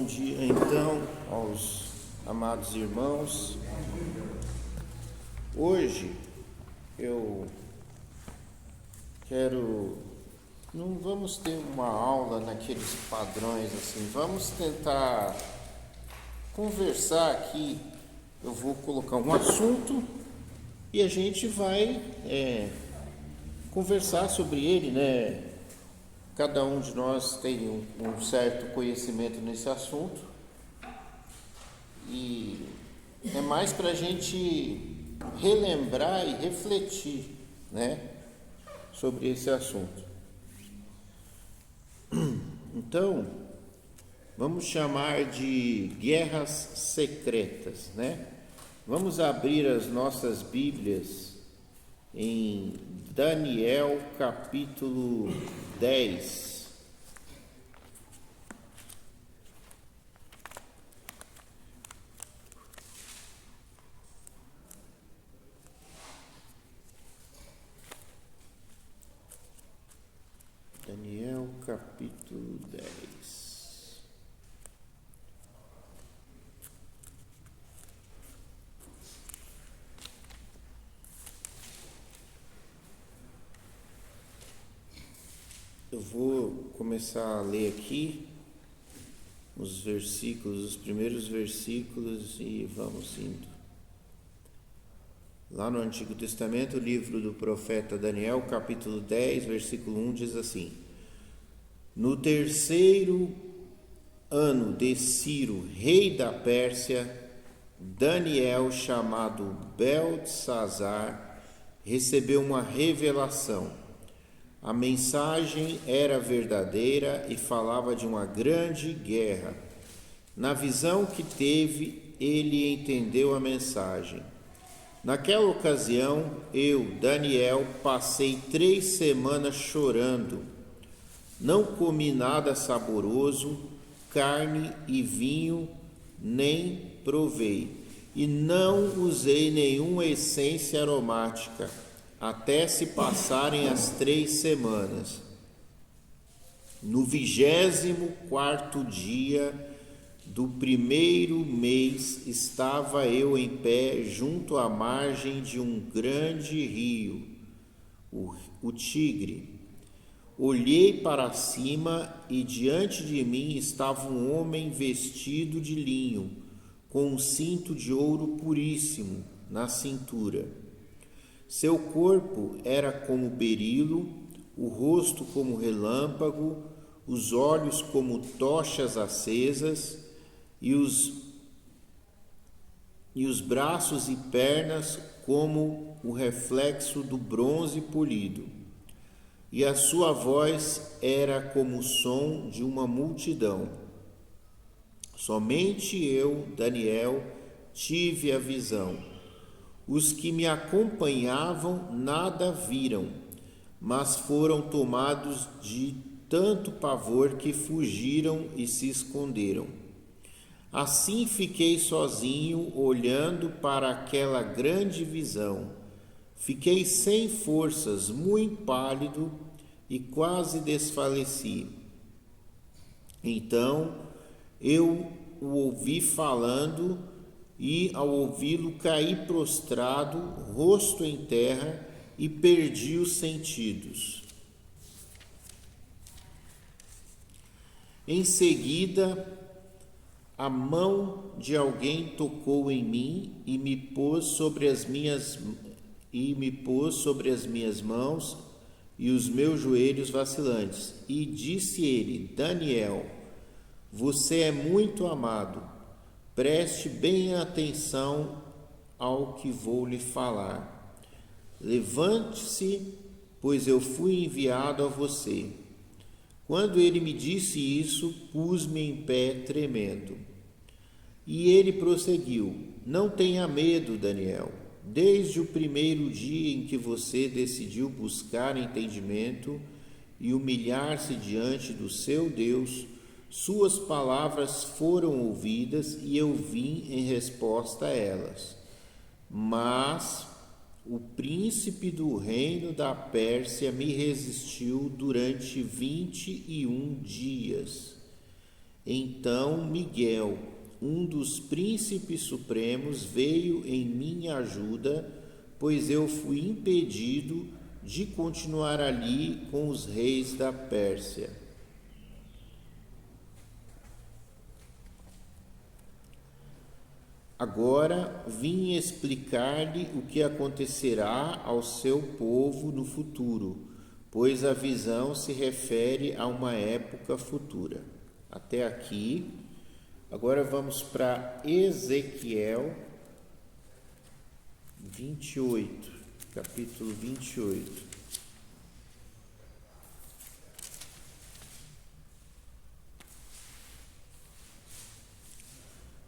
dia então aos amados irmãos. Hoje eu não vamos ter uma aula naqueles padrões assim, vamos tentar conversar aqui. Eu vou colocar um assunto e a gente vai conversar sobre ele, né? Cada um de nós tem um certo conhecimento nesse assunto e é mais para a gente relembrar e refletir, né, sobre esse assunto. Então, vamos chamar de guerras secretas, né? Vamos abrir as nossas Bíblias em Daniel capítulo 10. Daniel capítulo 10. Eu vou começar a ler aqui os primeiros versículos e vamos indo. Lá no Antigo Testamento, o livro do profeta Daniel, capítulo 10, versículo 1, diz assim: No terceiro ano de Ciro, rei da Pérsia, Daniel, chamado Beltesazar, recebeu uma revelação. A mensagem era verdadeira e falava de uma grande guerra. Na visão que teve, ele entendeu a mensagem. Naquela ocasião, eu, Daniel, passei 3 semanas chorando. Não comi nada saboroso, carne e vinho, nem provei, e não usei nenhuma essência aromática, até se passarem as 3 semanas. No 24º dia do primeiro mês, estava eu em pé junto à margem de um grande rio, o Tigre. Olhei para cima e diante de mim estava um homem vestido de linho, com um cinto de ouro puríssimo na cintura. Seu corpo era como berilo, o rosto como relâmpago, os olhos como tochas acesas e os braços e pernas como o reflexo do bronze polido. E a sua voz era como o som de uma multidão. Somente eu, Daniel, tive a visão. Os que me acompanhavam nada viram, mas foram tomados de tanto pavor que fugiram e se esconderam. Assim fiquei sozinho, olhando para aquela grande visão. Fiquei sem forças, muito pálido e quase desfaleci. Então eu o ouvi falando e, ao ouvi-lo, caí prostrado, rosto em terra, e perdi os sentidos. Em seguida, a mão de alguém tocou em mim e me pôs sobre as minhas mãos e os meus joelhos vacilantes. E disse ele: Daniel, você é muito amado. Preste bem atenção ao que vou lhe falar. Levante-se, pois eu fui enviado a você. Quando ele me disse isso, pus-me em pé tremendo. E ele prosseguiu: Não tenha medo, Daniel. Desde o primeiro dia em que você decidiu buscar entendimento e humilhar-se diante do seu Deus, suas palavras foram ouvidas e eu vim em resposta a elas. Mas o príncipe do reino da Pérsia me resistiu durante 21 dias. Então Miguel, um dos príncipes supremos, veio em minha ajuda, pois eu fui impedido de continuar ali com os reis da Pérsia. Agora vim explicar-lhe o que acontecerá ao seu povo no futuro, pois a visão se refere a uma época futura. Até aqui. Agora vamos para Ezequiel 28, capítulo 28.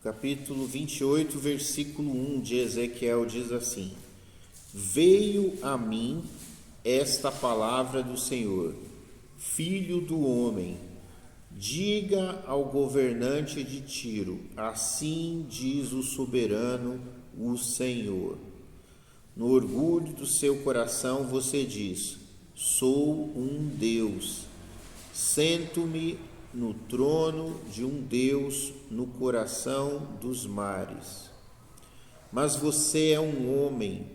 Capítulo 28, versículo 1 de Ezequiel diz assim: Veio a mim esta palavra do Senhor, filho do homem, diga ao governante de Tiro, assim diz o soberano, o Senhor. No orgulho do seu coração você diz: sou um Deus, sento-me no trono de um Deus no coração dos mares. Mas você é um homem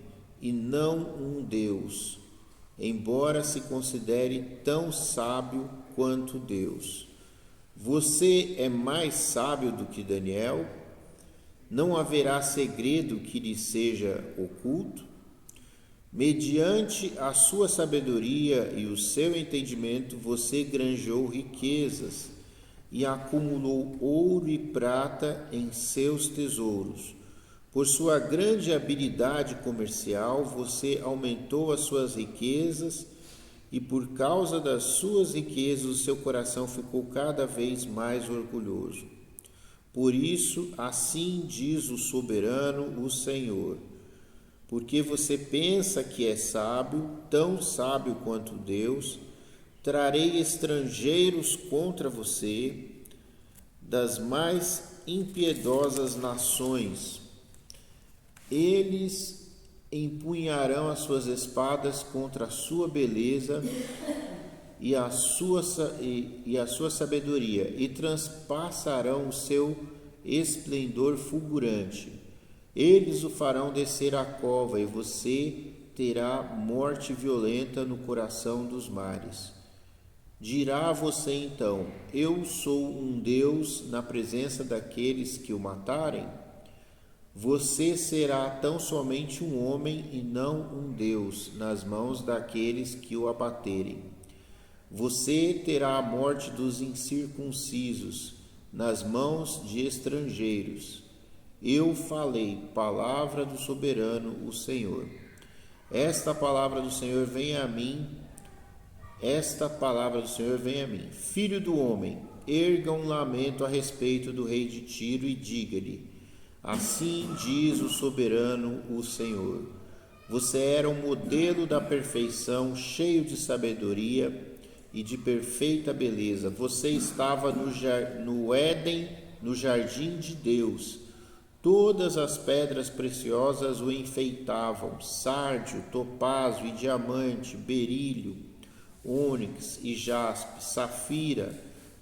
e não um Deus, embora se considere tão sábio quanto Deus. Você é mais sábio do que Daniel? Não haverá segredo que lhe seja oculto? Mediante a sua sabedoria e o seu entendimento, você granjeou riquezas e acumulou ouro e prata em seus tesouros. Por sua grande habilidade comercial, você aumentou as suas riquezas e por causa das suas riquezas, o seu coração ficou cada vez mais orgulhoso. Por isso, assim diz o soberano, o Senhor: porque você pensa que é sábio, tão sábio quanto Deus, trarei estrangeiros contra você, das mais impiedosas nações. Eles empunharão as suas espadas contra a sua beleza e a sua sabedoria, e transpassarão o seu esplendor fulgurante. Eles o farão descer à cova, e você terá morte violenta no coração dos mares. Dirá você então: eu sou um Deus na presença daqueles que o matarem? Você será tão somente um homem e não um Deus nas mãos daqueles que o abaterem. Você terá a morte dos incircuncisos nas mãos de estrangeiros. Eu falei, palavra do soberano, o Senhor. Esta palavra do Senhor vem a mim. Filho do homem, erga um lamento a respeito do rei de Tiro e diga-lhe: assim diz o soberano, o Senhor. Você era um modelo da perfeição, cheio de sabedoria e de perfeita beleza. Você estava no Éden, no jardim de Deus. Todas as pedras preciosas o enfeitavam: sárdio, topázio e diamante, berílio, ônix e jaspe, safira,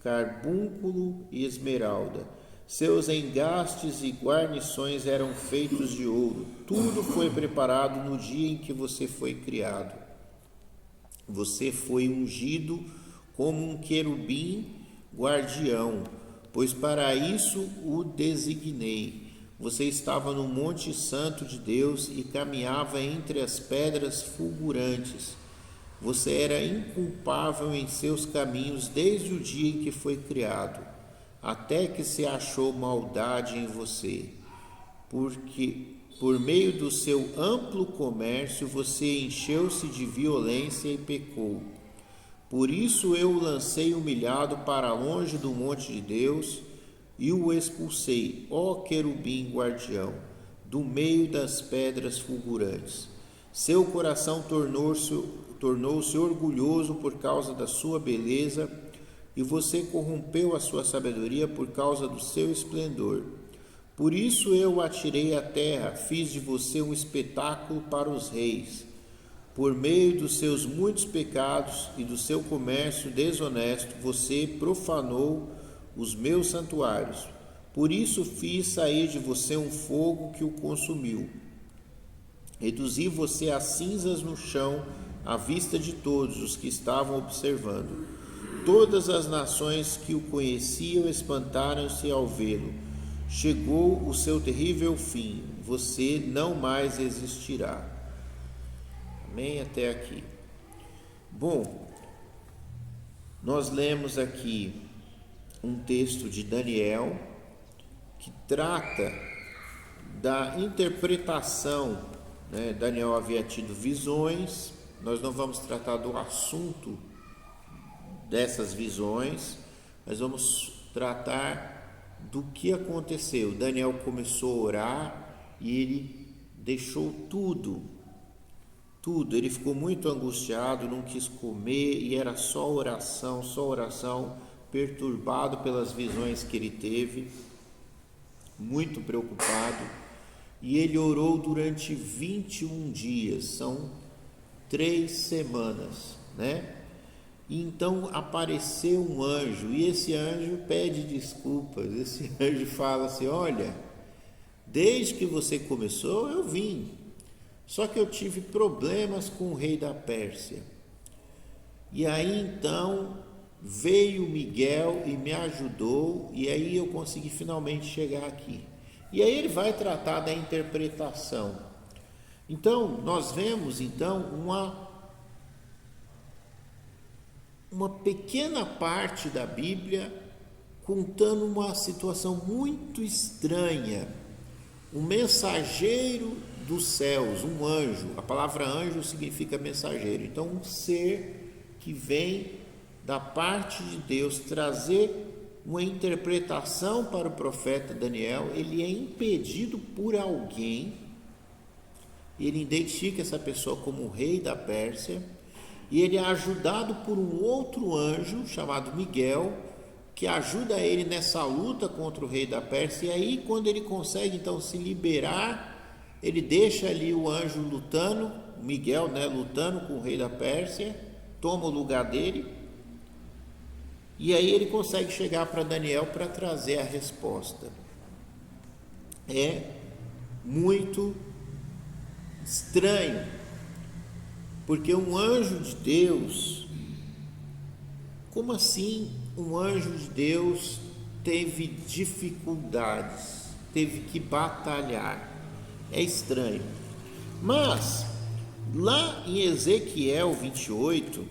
carbúnculo e esmeralda. Seus engastes e guarnições eram feitos de ouro. Tudo foi preparado no dia em que você foi criado. Você foi ungido como um querubim guardião, pois para isso o designei. Você estava no Monte Santo de Deus e caminhava entre as pedras fulgurantes. Você era inculpável em seus caminhos desde o dia em que foi criado, até que se achou maldade em você. Porque por meio do seu amplo comércio você encheu-se de violência e pecou. Por isso eu o lancei humilhado para longe do monte de Deus e o expulsei, ó querubim guardião, do meio das pedras fulgurantes. Seu coração tornou-se orgulhoso por causa da sua beleza, e você corrompeu a sua sabedoria por causa do seu esplendor. Por isso eu o atirei à terra, fiz de você um espetáculo para os reis. Por meio dos seus muitos pecados e do seu comércio desonesto, você profanou os meus santuários. Por isso fiz sair de você um fogo que o consumiu. Reduzi você a cinzas no chão, à vista de todos os que estavam observando. Todas as nações que o conheciam espantaram-se ao vê-lo. Chegou o seu terrível fim, você não mais existirá. Amém? Até aqui. Bom, nós lemos aqui um texto de Daniel que trata da interpretação, né? Daniel havia tido visões. Nós não vamos tratar do assunto dessas visões, mas vamos tratar do que aconteceu. Daniel começou a orar e ele deixou tudo. Ele ficou muito angustiado, não quis comer e era só oração, perturbado pelas visões que ele teve, muito preocupado. E ele orou durante 21 dias, são 3 semanas, né? E então apareceu um anjo, e esse anjo pede desculpas. Esse anjo fala assim: olha, desde que você começou eu vim, só que eu tive problemas com o rei da Pérsia. E aí então veio Miguel e me ajudou, e aí eu consegui finalmente chegar aqui. E aí ele vai tratar da interpretação. Então nós vemos então uma pequena parte da Bíblia contando uma situação muito estranha. Um mensageiro dos céus, um anjo. A palavra anjo significa mensageiro. Então um ser que vem da parte de Deus trazer uma interpretação para o profeta Daniel. Ele é impedido por alguém. Ele identifica essa pessoa como o rei da Pérsia. E ele é ajudado por um outro anjo chamado Miguel, que ajuda ele nessa luta contra o rei da Pérsia. E aí, quando ele consegue então se liberar, ele deixa ali o anjo lutando, Miguel, né, lutando com o rei da Pérsia, toma o lugar dele. E aí ele consegue chegar para Daniel para trazer a resposta. É muito estranho, porque um anjo de Deus, como assim um anjo de Deus teve dificuldades, teve que batalhar? É estranho. Mas lá em Ezequiel 28,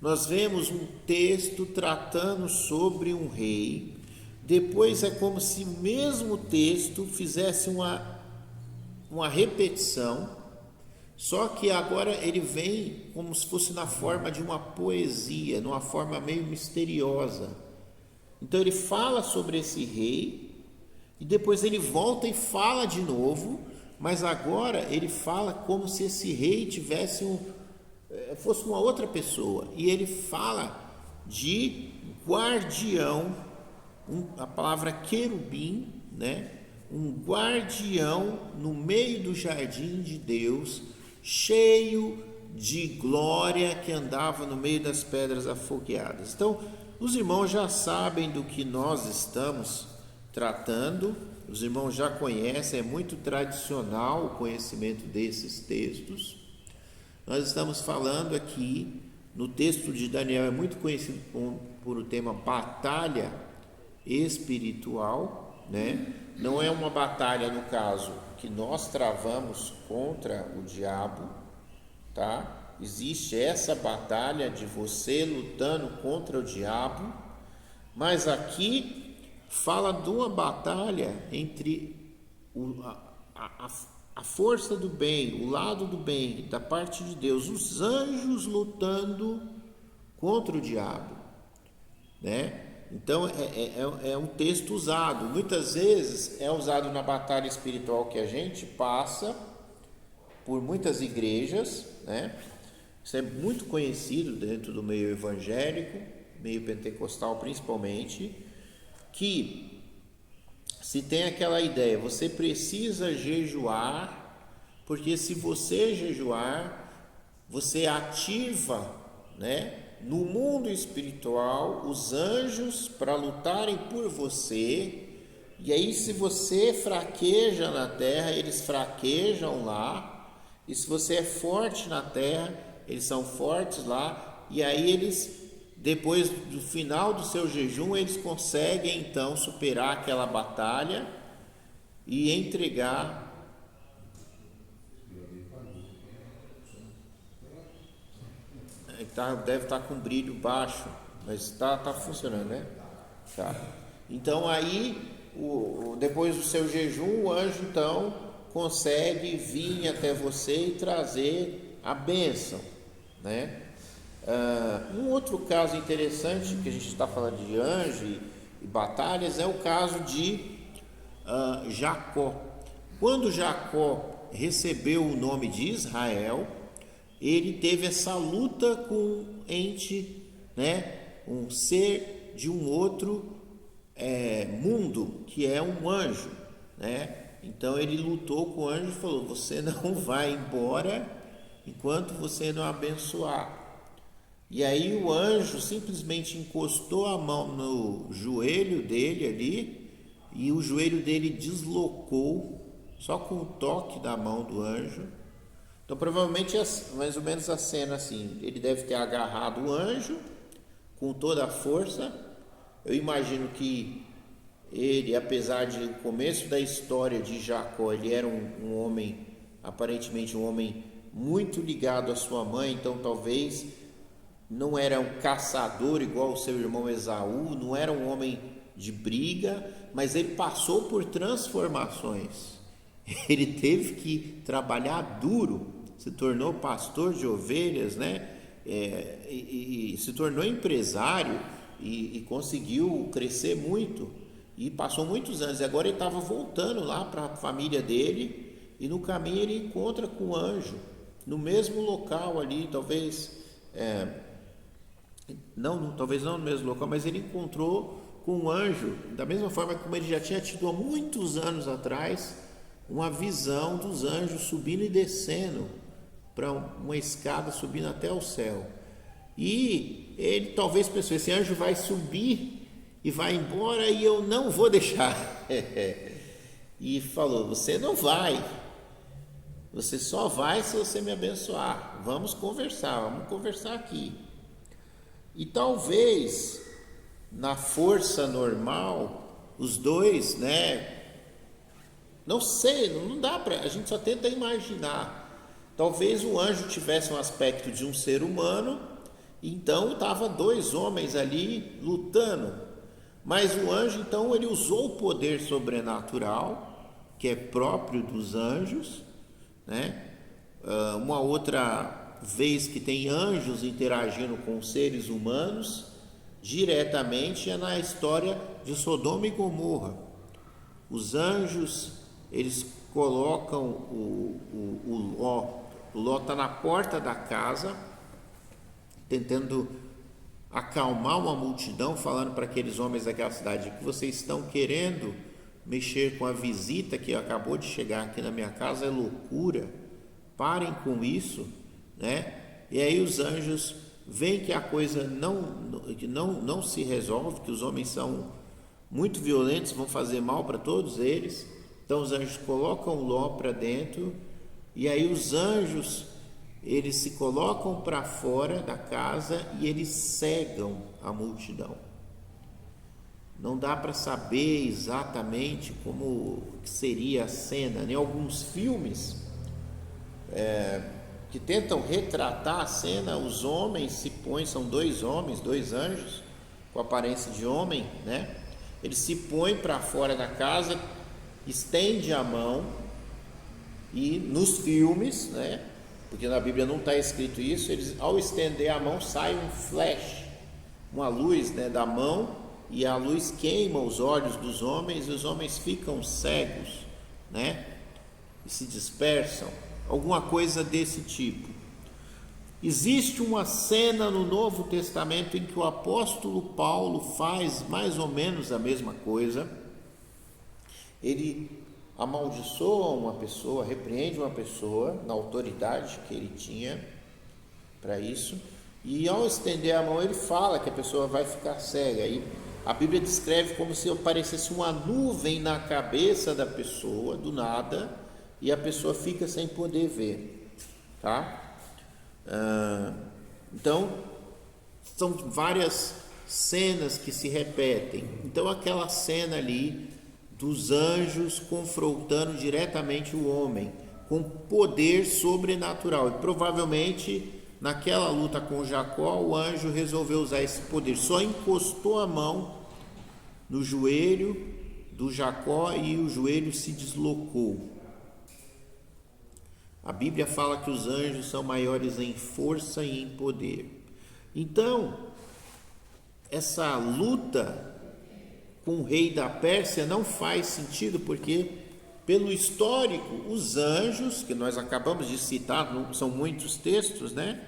nós vemos um texto tratando sobre um rei. Depois é como se o mesmo texto fizesse uma repetição, só que agora ele vem como se fosse na forma de uma poesia, numa forma meio misteriosa. Então ele fala sobre esse rei e depois ele volta e fala de novo, mas agora ele fala como se esse rei tivesse fosse uma outra pessoa. E ele fala de guardião, a palavra querubim, né? Um guardião no meio do jardim de Deus, cheio de glória, que andava no meio das pedras afogueadas. Então, os irmãos já sabem do que nós estamos tratando, os irmãos já conhecem, é muito tradicional o conhecimento desses textos. Nós estamos falando aqui, no texto de Daniel, é muito conhecido por o tema batalha espiritual, né? Não é uma batalha, no caso, que nós travamos contra o diabo, tá? Existe essa batalha de você lutando contra o diabo, mas aqui fala de uma batalha entre a força do bem, o lado do bem, da parte de Deus, os anjos lutando contra o diabo, né? Então é um texto usado, muitas vezes é usado na batalha espiritual que a gente passa por muitas igrejas, né? Isso é muito conhecido dentro do meio evangélico, meio pentecostal principalmente, que se tem aquela ideia, você precisa jejuar, porque se você jejuar, você ativa, né, no mundo espiritual, os anjos para lutarem por você. E aí, se você fraqueja na terra, eles fraquejam lá. E se você é forte na terra, eles são fortes lá. E aí eles, depois do final do seu jejum, eles conseguem então superar aquela batalha e entregar. Deve estar com brilho baixo, mas está funcionando, né? Tá. Então aí, depois do seu jejum, o anjo então consegue vir até você e trazer a bênção, né? Um outro caso interessante, que a gente está falando de anjo e batalhas, é o caso de Jacó. Quando Jacó recebeu o nome de Israel, ele teve essa luta com um ente, né? Um ser de um outro mundo, que é um anjo, né? Então ele lutou com o anjo e falou: você não vai embora enquanto você não abençoar. E aí o anjo simplesmente encostou a mão no joelho dele ali, e o joelho dele deslocou só com o toque da mão do anjo. Então provavelmente é mais ou menos a cena assim: ele deve ter agarrado o anjo com toda a força. Eu imagino que ele, apesar de o começo da história de Jacó, ele era um homem, aparentemente um homem muito ligado à sua mãe, então talvez não era um caçador igual o seu irmão Esaú, não era um homem de briga, mas ele passou por transformações. Ele teve que trabalhar duro, se tornou pastor de ovelhas, né? E se tornou empresário e conseguiu crescer muito, e passou muitos anos, e agora ele estava voltando lá para a família dele, e no caminho ele encontra com o anjo, no mesmo local ali, talvez talvez não no mesmo local, mas ele encontrou com um anjo, da mesma forma como ele já tinha tido há muitos anos atrás, uma visão dos anjos subindo e descendo para uma escada, subindo até o céu. E ele talvez pensou: esse anjo vai subir e vai embora e eu não vou deixar. E falou: você não vai, você só vai se você me abençoar. Vamos conversar aqui. E talvez na força normal os dois, né? Não sei, não dá para, a gente só tenta imaginar. Talvez o anjo tivesse um aspecto de um ser humano, então estavam dois homens ali lutando. Mas o anjo, então, ele usou o poder sobrenatural, que é próprio dos anjos, né? Uma outra vez que tem anjos interagindo com seres humanos diretamente é na história de Sodoma e Gomorra. Os anjos, eles colocam o Ló está na porta da casa, tentando acalmar uma multidão, falando para aqueles homens daquela cidade: que vocês estão querendo mexer com a visita que acabou de chegar aqui na minha casa, é loucura, parem com isso, né? E aí os anjos veem que a coisa não se resolve, que os homens são muito violentos, vão fazer mal para todos eles. Então os anjos colocam Ló para dentro, e aí os anjos, eles se colocam para fora da casa e eles cegam a multidão. Não dá para saber exatamente como seria a cena. Em alguns filmes que tentam retratar a cena, os homens se põem, são dois homens, dois anjos com aparência de homem, né? Eles se põem para fora da casa, estende a mão, e nos filmes, né? Porque na Bíblia não está escrito isso, eles, ao estender a mão, sai um flash, uma luz, né, da mão, e a luz queima os olhos dos homens, e os homens ficam cegos, né? E se dispersam, alguma coisa desse tipo. Existe uma cena no Novo Testamento em que o apóstolo Paulo faz mais ou menos a mesma coisa. Ele amaldiçoa uma pessoa, repreende uma pessoa na autoridade que ele tinha para isso, E ao estender a mão, ele fala que a pessoa vai ficar cega. E a Bíblia descreve como se aparecesse uma nuvem na cabeça da pessoa, do nada, e a pessoa fica sem poder ver, tá? Então, são várias cenas que se repetem. Então, aquela cena ali dos anjos confrontando diretamente o homem com poder sobrenatural. E provavelmente, naquela luta com Jacó, o anjo resolveu usar esse poder. Só encostou a mão no joelho do Jacó e o joelho se deslocou. A Bíblia fala que os anjos são maiores em força e em poder. Então, essa luta com o rei da Pérsia não faz sentido, porque pelo histórico, os anjos, que nós acabamos de citar, são muitos textos, né?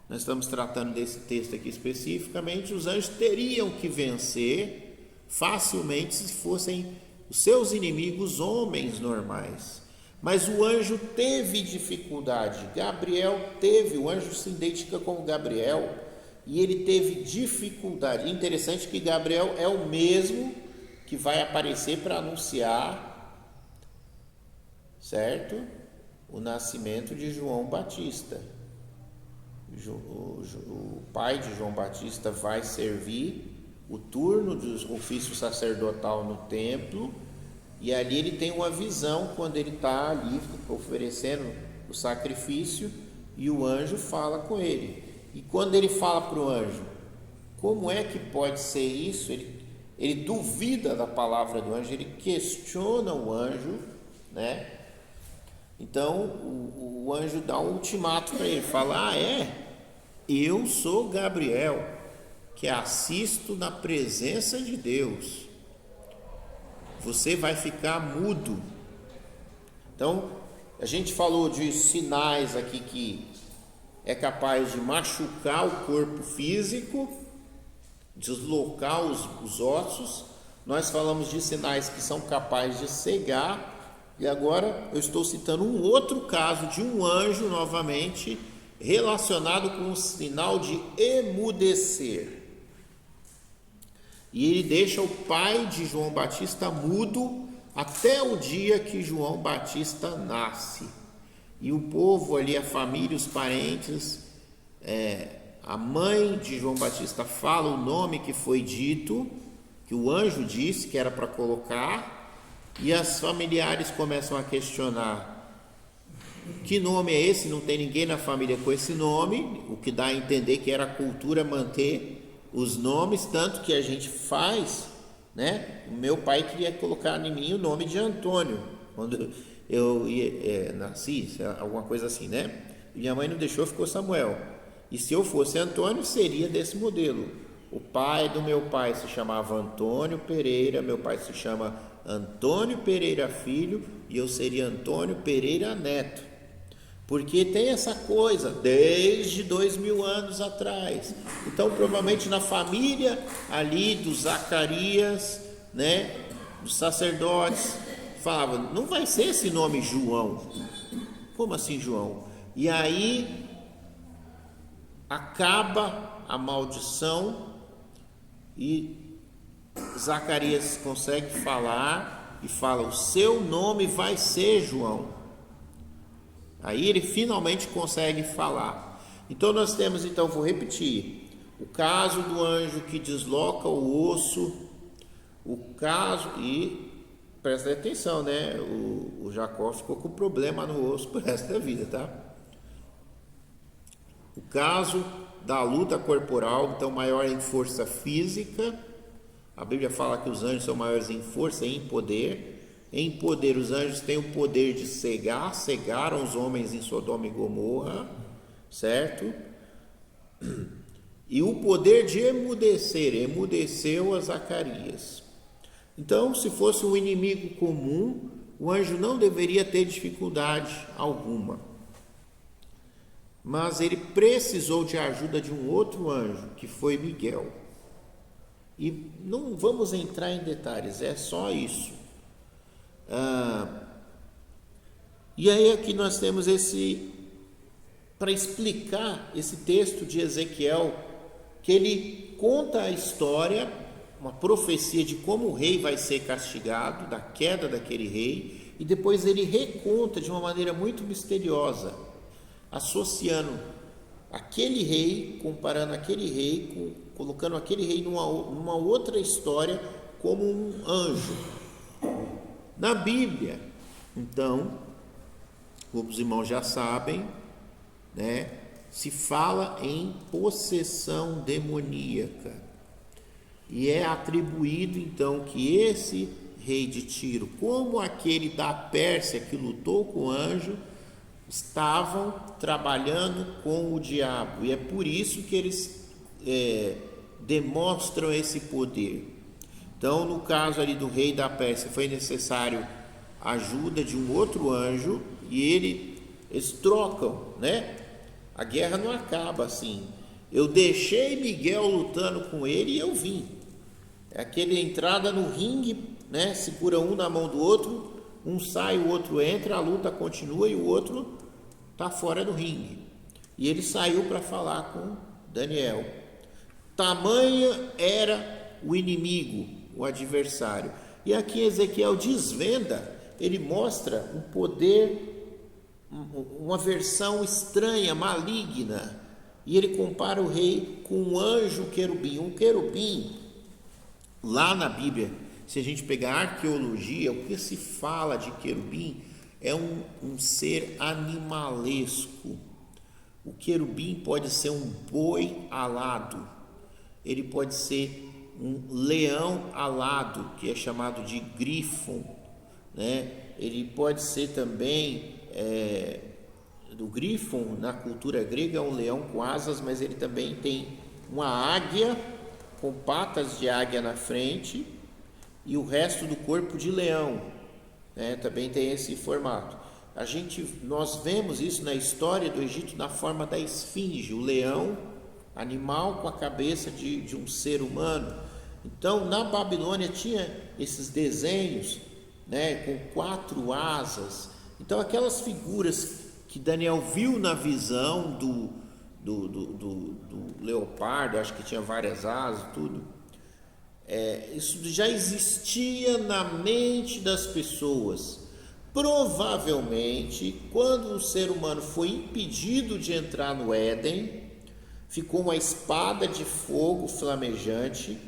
Nós estamos tratando desse texto aqui especificamente. Os anjos teriam que vencer facilmente se fossem os seus inimigos homens normais. Mas o anjo teve dificuldade. Gabriel teve, o anjo se identifica como Gabriel, e ele teve dificuldade. Interessante que Gabriel é o mesmo que vai aparecer para anunciar, certo? O nascimento de João Batista. O pai de João Batista vai servir o turno do ofício sacerdotal no templo, e ali ele tem uma visão quando ele está ali oferecendo o sacrifício, e o anjo fala com ele. E quando ele fala para o anjo, como é que pode ser isso? Ele duvida da palavra do anjo, ele questiona o anjo, né? Então o anjo dá um ultimato para ele, fala: eu sou Gabriel, que assisto na presença de Deus. Você vai ficar mudo. Então, a gente falou de sinais aqui que é capaz de machucar o corpo físico, deslocar os ossos. Nós falamos de sinais que são capazes de cegar. E agora eu estou citando um outro caso de um anjo novamente, relacionado com o sinal de emudecer. E ele deixa o pai de João Batista mudo até o dia que João Batista nasce. E o povo ali, a família, os parentes, a mãe de João Batista fala o nome que foi dito, que o anjo disse que era para colocar, e as familiares começam a questionar: que nome é esse? Não tem ninguém na família com esse nome, o que dá a entender que era a cultura manter os nomes, tanto que a gente faz, né? O meu pai queria colocar em mim o nome de Antônio, quando eu nasci, alguma coisa assim, né? Minha mãe não deixou, ficou Samuel. E se eu fosse Antônio, seria desse modelo. O pai do meu pai se chamava Antônio Pereira, meu pai se chama Antônio Pereira Filho, e eu seria Antônio Pereira Neto. Porque tem essa coisa desde 2000 anos atrás. Então, provavelmente na família ali dos Zacarias, né, dos sacerdotes, falava: não vai ser esse nome João. Como assim João? E aí acaba a maldição e Zacarias consegue falar e fala: o seu nome vai ser João. Aí ele finalmente consegue falar. Então nós temos, vou repetir, o caso do anjo que desloca o osso, o caso, e presta atenção, né? O Jacó ficou com problema no osso por resto da vida, tá? O caso da luta corporal, então maior em força física. A Bíblia fala que os anjos são maiores em força e em poder. Em poder, os anjos têm o poder de cegar, cegaram os homens em Sodoma e Gomorra, certo? E o poder de emudecer, emudeceu a Zacarias. Então, se fosse um inimigo comum, o anjo não deveria ter dificuldade alguma. Mas ele precisou de ajuda de um outro anjo, que foi Miguel. E não vamos entrar em detalhes, é só isso. E aí aqui nós temos esse para explicar esse texto de Ezequiel, que ele conta a história, uma profecia de como o rei vai ser castigado, da queda daquele rei, e depois ele reconta de uma maneira muito misteriosa, associando aquele rei, comparando aquele rei, colocando aquele rei numa outra história como um anjo. Na Bíblia, então, como os irmãos já sabem, né, se fala em possessão demoníaca, e é atribuído então que esse rei de Tiro, como aquele da Pérsia que lutou com o anjo, estavam trabalhando com o diabo, e é por isso que eles demonstram esse poder. Então, no caso ali do rei da Pérsia, foi necessário a ajuda de um outro anjo, e eles trocam, né? A guerra não acaba assim. Eu deixei Miguel lutando com ele e eu vim. É aquele entrada no ringue, né? Segura um na mão do outro, um sai, o outro entra, a luta continua e o outro está fora do ringue. E ele saiu para falar com Daniel. Tamanha era o inimigo, o adversário. E aqui Ezequiel desvenda, ele mostra um poder, uma versão estranha, maligna, e ele compara o rei com um anjo querubim. Um querubim, lá na Bíblia, se a gente pegar a arqueologia, o que se fala de querubim é um ser animalesco. O querubim pode ser um boi alado, ele pode ser um leão alado, que é chamado de grifon, né? Ele pode ser também do grifon, na cultura grega, é um leão com asas, mas ele também tem uma águia com patas de águia na frente e o resto do corpo de leão, né? Também tem esse formato. Nós vemos isso na história do Egito na forma da esfinge, o leão, animal com a cabeça de um ser humano. Então, na Babilônia tinha esses desenhos, né, com 4 asas. Então, aquelas figuras que Daniel viu na visão do leopardo, acho que tinha várias asas, tudo, isso já existia na mente das pessoas. Provavelmente, quando o ser humano foi impedido de entrar no Éden, ficou uma espada de fogo flamejante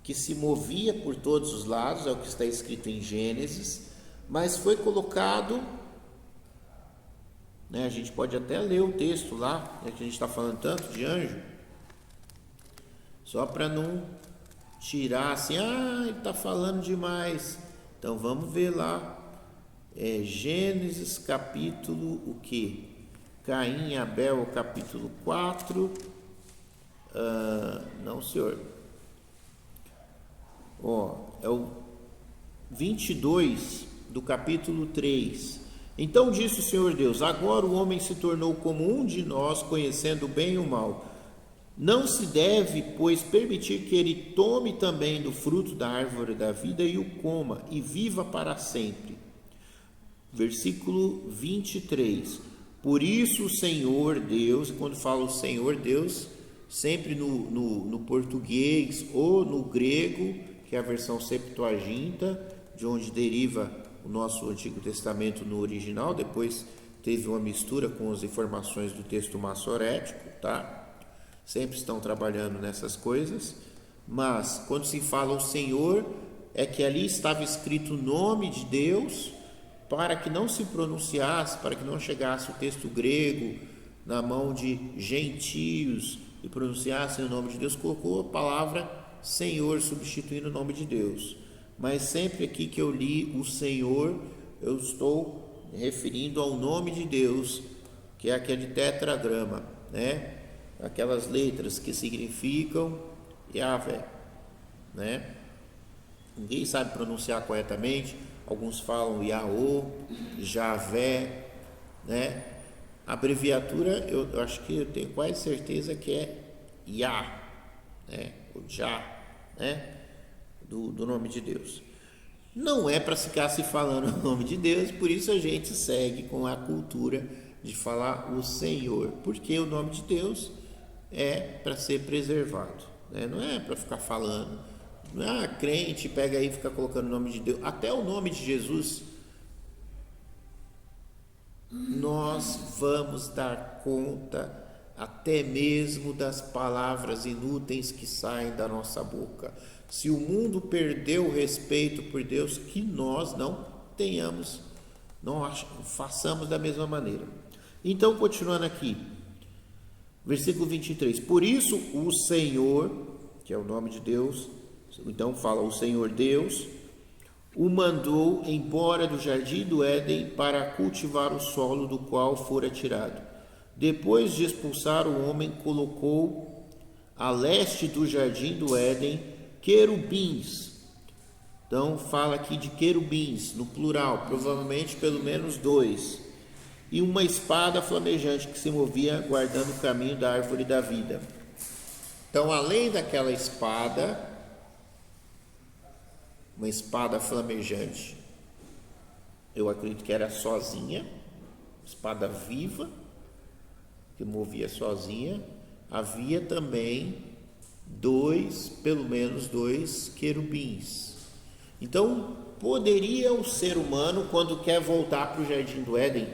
que se movia por todos os lados, é o que está escrito em Gênesis, mas foi colocado, né, a gente pode até ler o texto lá, né, que a gente está falando tanto de anjo, só para não tirar assim, ele está falando demais. Então vamos ver lá, Gênesis capítulo o que? Caim e Abel, capítulo 4, não senhor, é o 22 do capítulo 3. Então disse o Senhor Deus: agora o homem se tornou como um de nós, conhecendo o bem e o mal. Não se deve, pois, permitir que ele tome também do fruto da árvore da vida e o coma, e viva para sempre. Versículo 23. Por isso o Senhor Deus, e quando fala o Senhor Deus, sempre no português ou no grego, que é a versão Septuaginta, de onde deriva o nosso Antigo Testamento no original, depois teve uma mistura com as informações do texto massorético, tá? Sempre estão trabalhando nessas coisas, mas quando se fala o Senhor, é que ali estava escrito o nome de Deus, para que não se pronunciasse, para que não chegasse o texto grego na mão de gentios e pronunciassem o nome de Deus, colocou a palavra Senhor substituindo o nome de Deus. Mas sempre aqui que eu li o Senhor, eu estou referindo ao nome de Deus, que é aquele tetragrama, né? Aquelas letras que significam Yahvé, né? Ninguém sabe pronunciar corretamente, alguns falam Yahô, Javé, né? A abreviatura eu acho que eu tenho quase certeza que é Yah, né? O Já, né? Do nome de Deus. Não é para ficar se falando o nome de Deus, por isso a gente segue com a cultura de falar o Senhor, porque o nome de Deus é para ser preservado, né? Não é para ficar falando. Não é crente, pega aí e fica colocando o nome de Deus. Até o nome de Jesus, nós vamos dar conta até mesmo das palavras inúteis que saem da nossa boca. Se o mundo perdeu o respeito por Deus, que nós não tenhamos, não façamos da mesma maneira. Então, continuando aqui, versículo 23. Por isso o Senhor, que é o nome de Deus, então fala o Senhor Deus, o mandou embora do jardim do Éden para cultivar o solo do qual fora tirado. Depois de expulsar o homem, colocou a leste do jardim do Éden querubins. Então fala aqui de querubins no plural, provavelmente pelo menos 2, e uma espada flamejante que se movia guardando o caminho da árvore da vida. Então, além daquela espada, uma espada flamejante, eu acredito que era sozinha, espada viva, que movia sozinha, havia também pelo menos dois querubins. Então, poderia o ser humano, quando quer voltar para o jardim do Éden,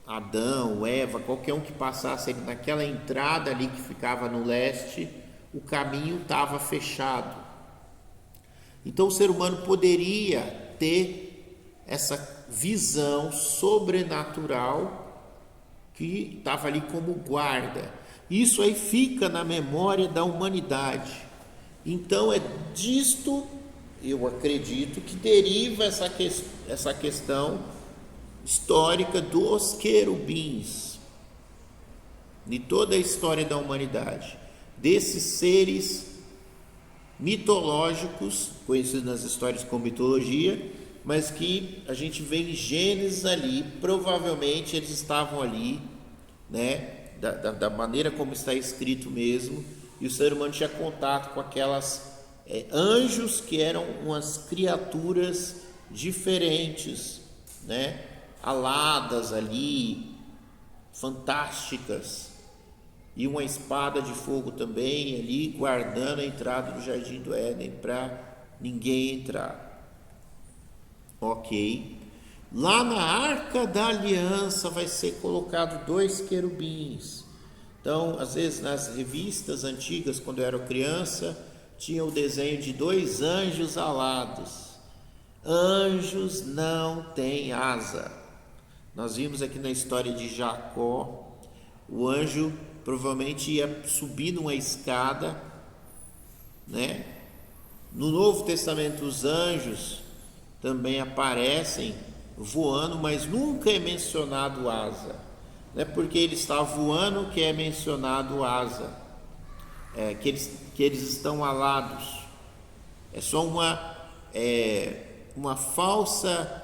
Adão, Eva, qualquer um que passasse ali naquela entrada ali que ficava no leste, o caminho estava fechado. Então o ser humano poderia ter essa visão sobrenatural que estava ali como guarda. Isso aí fica na memória da humanidade. Então é disto, eu acredito, que deriva essa questão histórica dos querubins, de toda a história da humanidade, desses seres mitológicos, conhecidos nas histórias como mitologia, mas que a gente vê em Gênesis ali, provavelmente eles estavam ali, né, da maneira como está escrito mesmo, e o ser humano tinha contato com aquelas anjos que eram umas criaturas diferentes, né, aladas ali, fantásticas, e uma espada de fogo também ali, guardando a entrada do jardim do Éden para ninguém entrar. Ok. Lá na Arca da Aliança vai ser colocado 2 querubins. Então, às vezes nas revistas antigas, quando eu era criança, tinha o desenho de 2 anjos alados. Anjos não têm asa. Nós vimos aqui na história de Jacó, o anjo provavelmente ia subir numa escada, né? No Novo Testamento os anjos também aparecem voando, mas nunca é mencionado asa. Não é porque ele está voando que é mencionado asa, que eles estão alados. É só uma falsa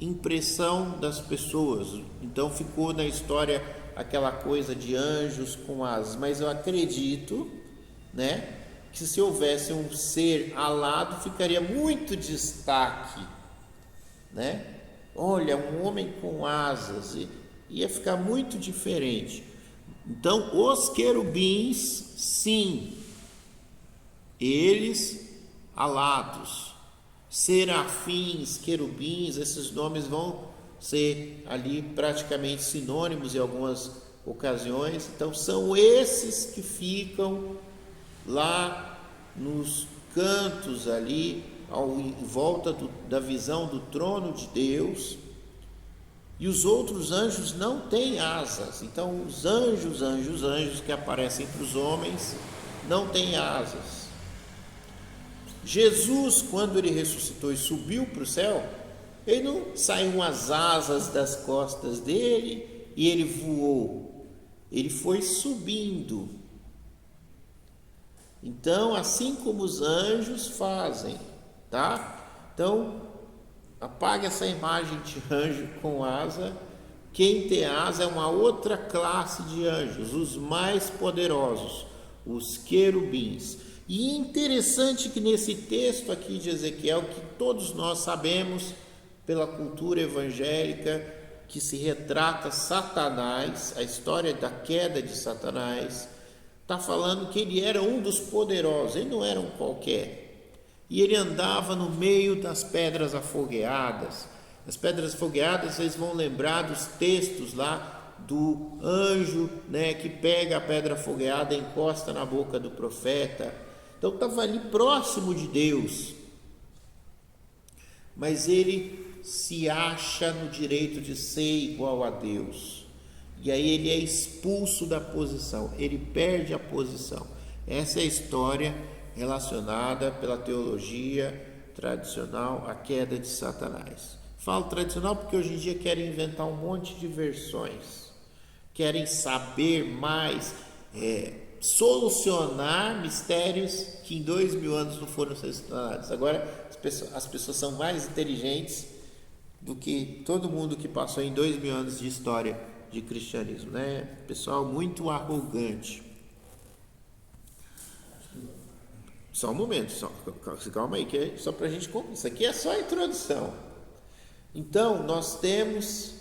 impressão das pessoas. Então ficou na história aquela coisa de anjos com asas, mas eu acredito, né, que se houvesse um ser alado ficaria muito destaque, né? Olha, um homem com asas, ia ficar muito diferente. Então os querubins, sim, eles alados, serafins, querubins, esses nomes vão ser ali praticamente sinônimos em algumas ocasiões. Então são esses que ficam lá nos cantos ali, em volta da visão do trono de Deus. E os outros anjos não têm asas. Então os anjos que aparecem para os homens não têm asas. Jesus, quando ele ressuscitou e subiu para o céu, ele não saiu as asas das costas dele e ele voou. Ele foi subindo. Então, assim como os anjos fazem, tá? Então, apague essa imagem de anjo com asa. Quem tem asa é uma outra classe de anjos, os mais poderosos, os querubins. E interessante que nesse texto aqui de Ezequiel, que todos nós sabemos pela cultura evangélica, que se retrata Satanás, a história da queda de Satanás, está falando que ele era um dos poderosos, ele não era um qualquer. E ele andava no meio das pedras afogueadas. As pedras afogueadas, vocês vão lembrar dos textos lá do anjo, né, que pega a pedra afogueada e encosta na boca do profeta. Então estava ali próximo de Deus. Mas ele se acha no direito de ser igual a Deus. E aí ele é expulso da posição, ele perde a posição. Essa é a história relacionada pela teologia tradicional à queda de Satanás. Falo tradicional porque hoje em dia querem inventar um monte de versões, querem saber mais, solucionar mistérios que em 2000 anos não foram solucionados. Agora as pessoas são mais inteligentes do que todo mundo que passou em 2000 anos de história de cristianismo, né? Pessoal muito arrogante. Só um momento, calma aí, que é só para a gente. Isso aqui é só a introdução. Então, nós temos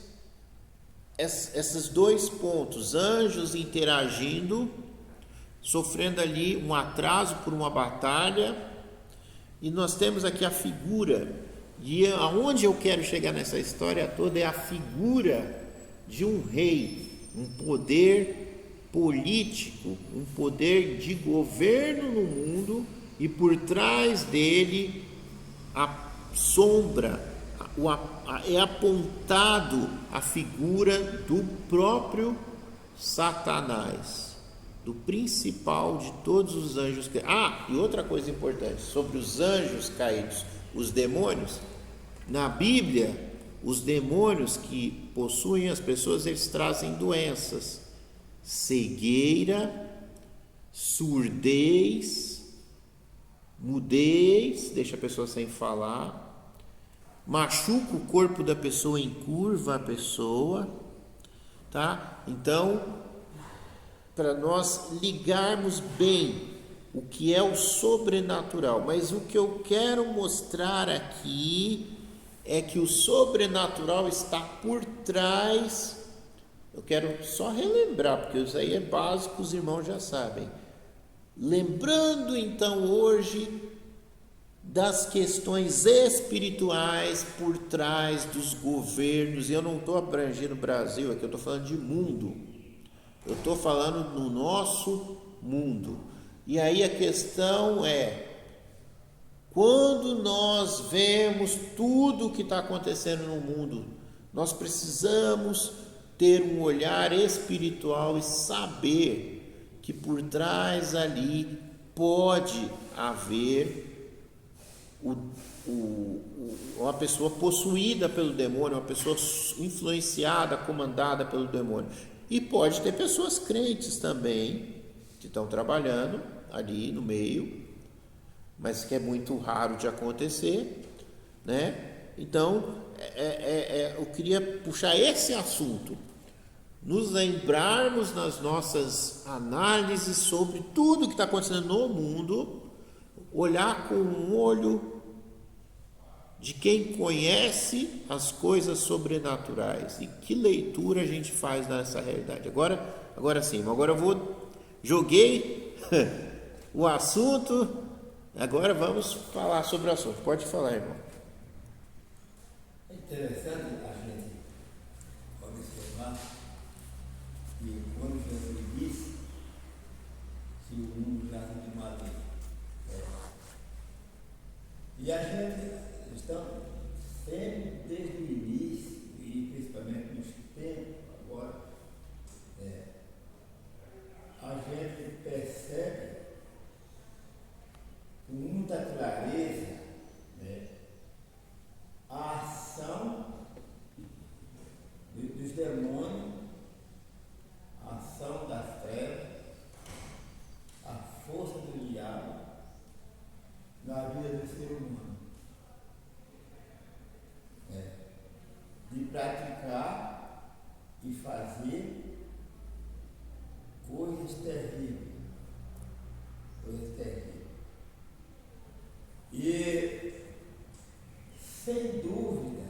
esses dois pontos: anjos interagindo, sofrendo ali um atraso por uma batalha, e nós temos aqui a figura. E aonde eu quero chegar nessa história toda é a figura de um rei, um poder político, um poder de governo no mundo, e por trás dele a sombra, é apontado a figura do próprio Satanás, do principal de todos os anjos. E outra coisa importante sobre os anjos caídos, os demônios. Na Bíblia, os demônios que possuem as pessoas, eles trazem doenças: cegueira, surdez, mudez, deixa a pessoa sem falar, machuca o corpo da pessoa, encurva a pessoa, tá? Então, para nós ligarmos bem o que é o sobrenatural, mas o que eu quero mostrar aqui é que o sobrenatural está por trás. Eu quero só relembrar, porque isso aí é básico, os irmãos já sabem. Lembrando então hoje das questões espirituais por trás dos governos, e eu não estou abrangendo o Brasil aqui, eu estou falando de mundo, eu estou falando no nosso mundo. E aí a questão é: quando nós vemos tudo o que está acontecendo no mundo, nós precisamos ter um olhar espiritual e saber que por trás ali pode haver uma pessoa possuída pelo demônio, uma pessoa influenciada, comandada pelo demônio. E pode ter pessoas crentes também que estão trabalhando ali no meio, mas que é muito raro de acontecer, né? Então, eu queria puxar esse assunto, nos lembrarmos nas nossas análises sobre tudo que está acontecendo no mundo, olhar com um olho de quem conhece as coisas sobrenaturais. E que leitura a gente faz nessa realidade? Agora sim, agora eu joguei o assunto. Agora vamos falar sobre o assunto. Pode falar, irmão. É interessante a gente observar que quando Jesus disse que o mundo já se de madeira, e a gente está sempre desde o início, e principalmente nos tempos agora, a gente percebe com muita clareza, né, a ação dos demônios, a ação das trevas, a força do diabo na vida do ser humano, de praticar e fazer coisas terríveis. E sem dúvida,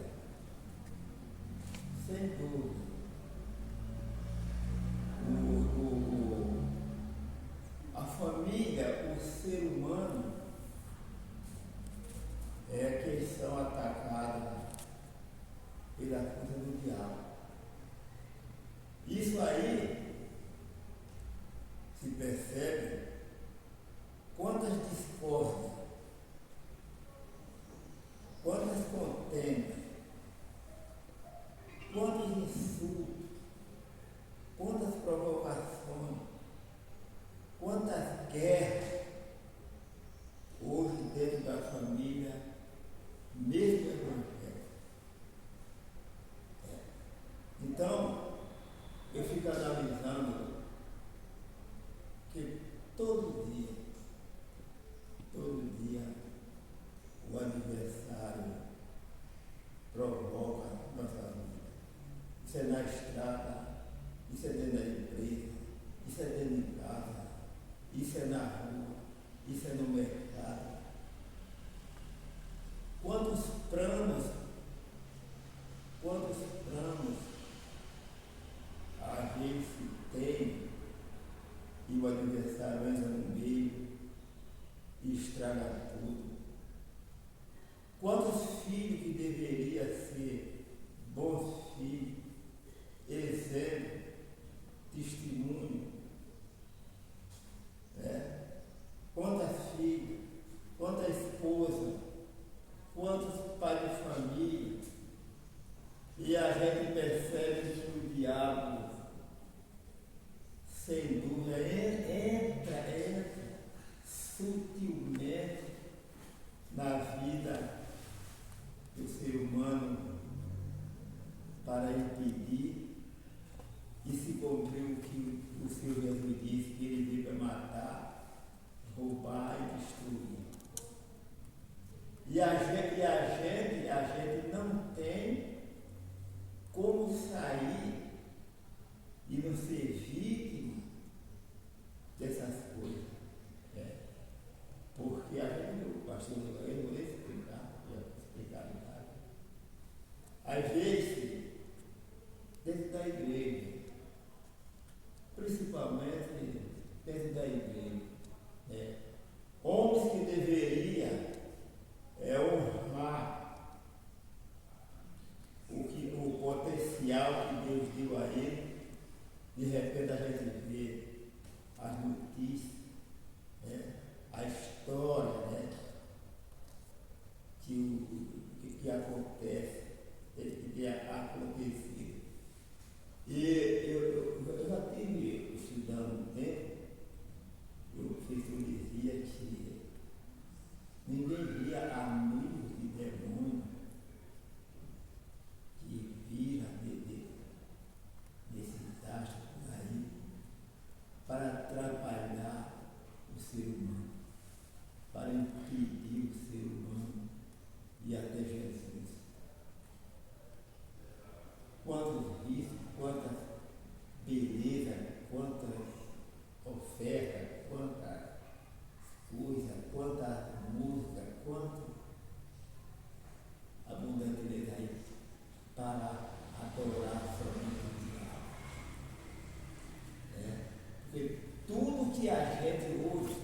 isso é na rua, isso é no mercado. Quantos planos a gente tem e o adversário entra no meio e estraga tudo? Quantos filhos que deveriam ser bons filhos, exemplo, testemunho, quantas filhas, quantas esposas, quantos pais de família, e a gente percebe que o diabo, sem dúvida, entra sutilmente na vida do ser humano para impedir e se cumprir o que o Senhor Jesus disse, que ele veio para matar, roubar e destruir. E a gente não tem como sair e não ser vítima dessas coisas. Porque a gente, o pastor, eu vou explicar em casa. Às vezes, dentro da igreja, principalmente dentro da igreja, homens que deveriam honrar o potencial que Deus deu a ele, de repente a gente vê as notícias, a história, que acontece, que tem acontecido. E eu já tive estudando um tempo, eu dizia que ninguém via amigos de demônio que vira desses astros aí para atrapalhar o ser humano, para impedir o ser humano e até Jesus. Quantos riscos, quantas belezas, quantas ofertas, quantas coisas, quanta música, quanto abundante aí para adorar somente o diabo. Porque tudo que a gente hoje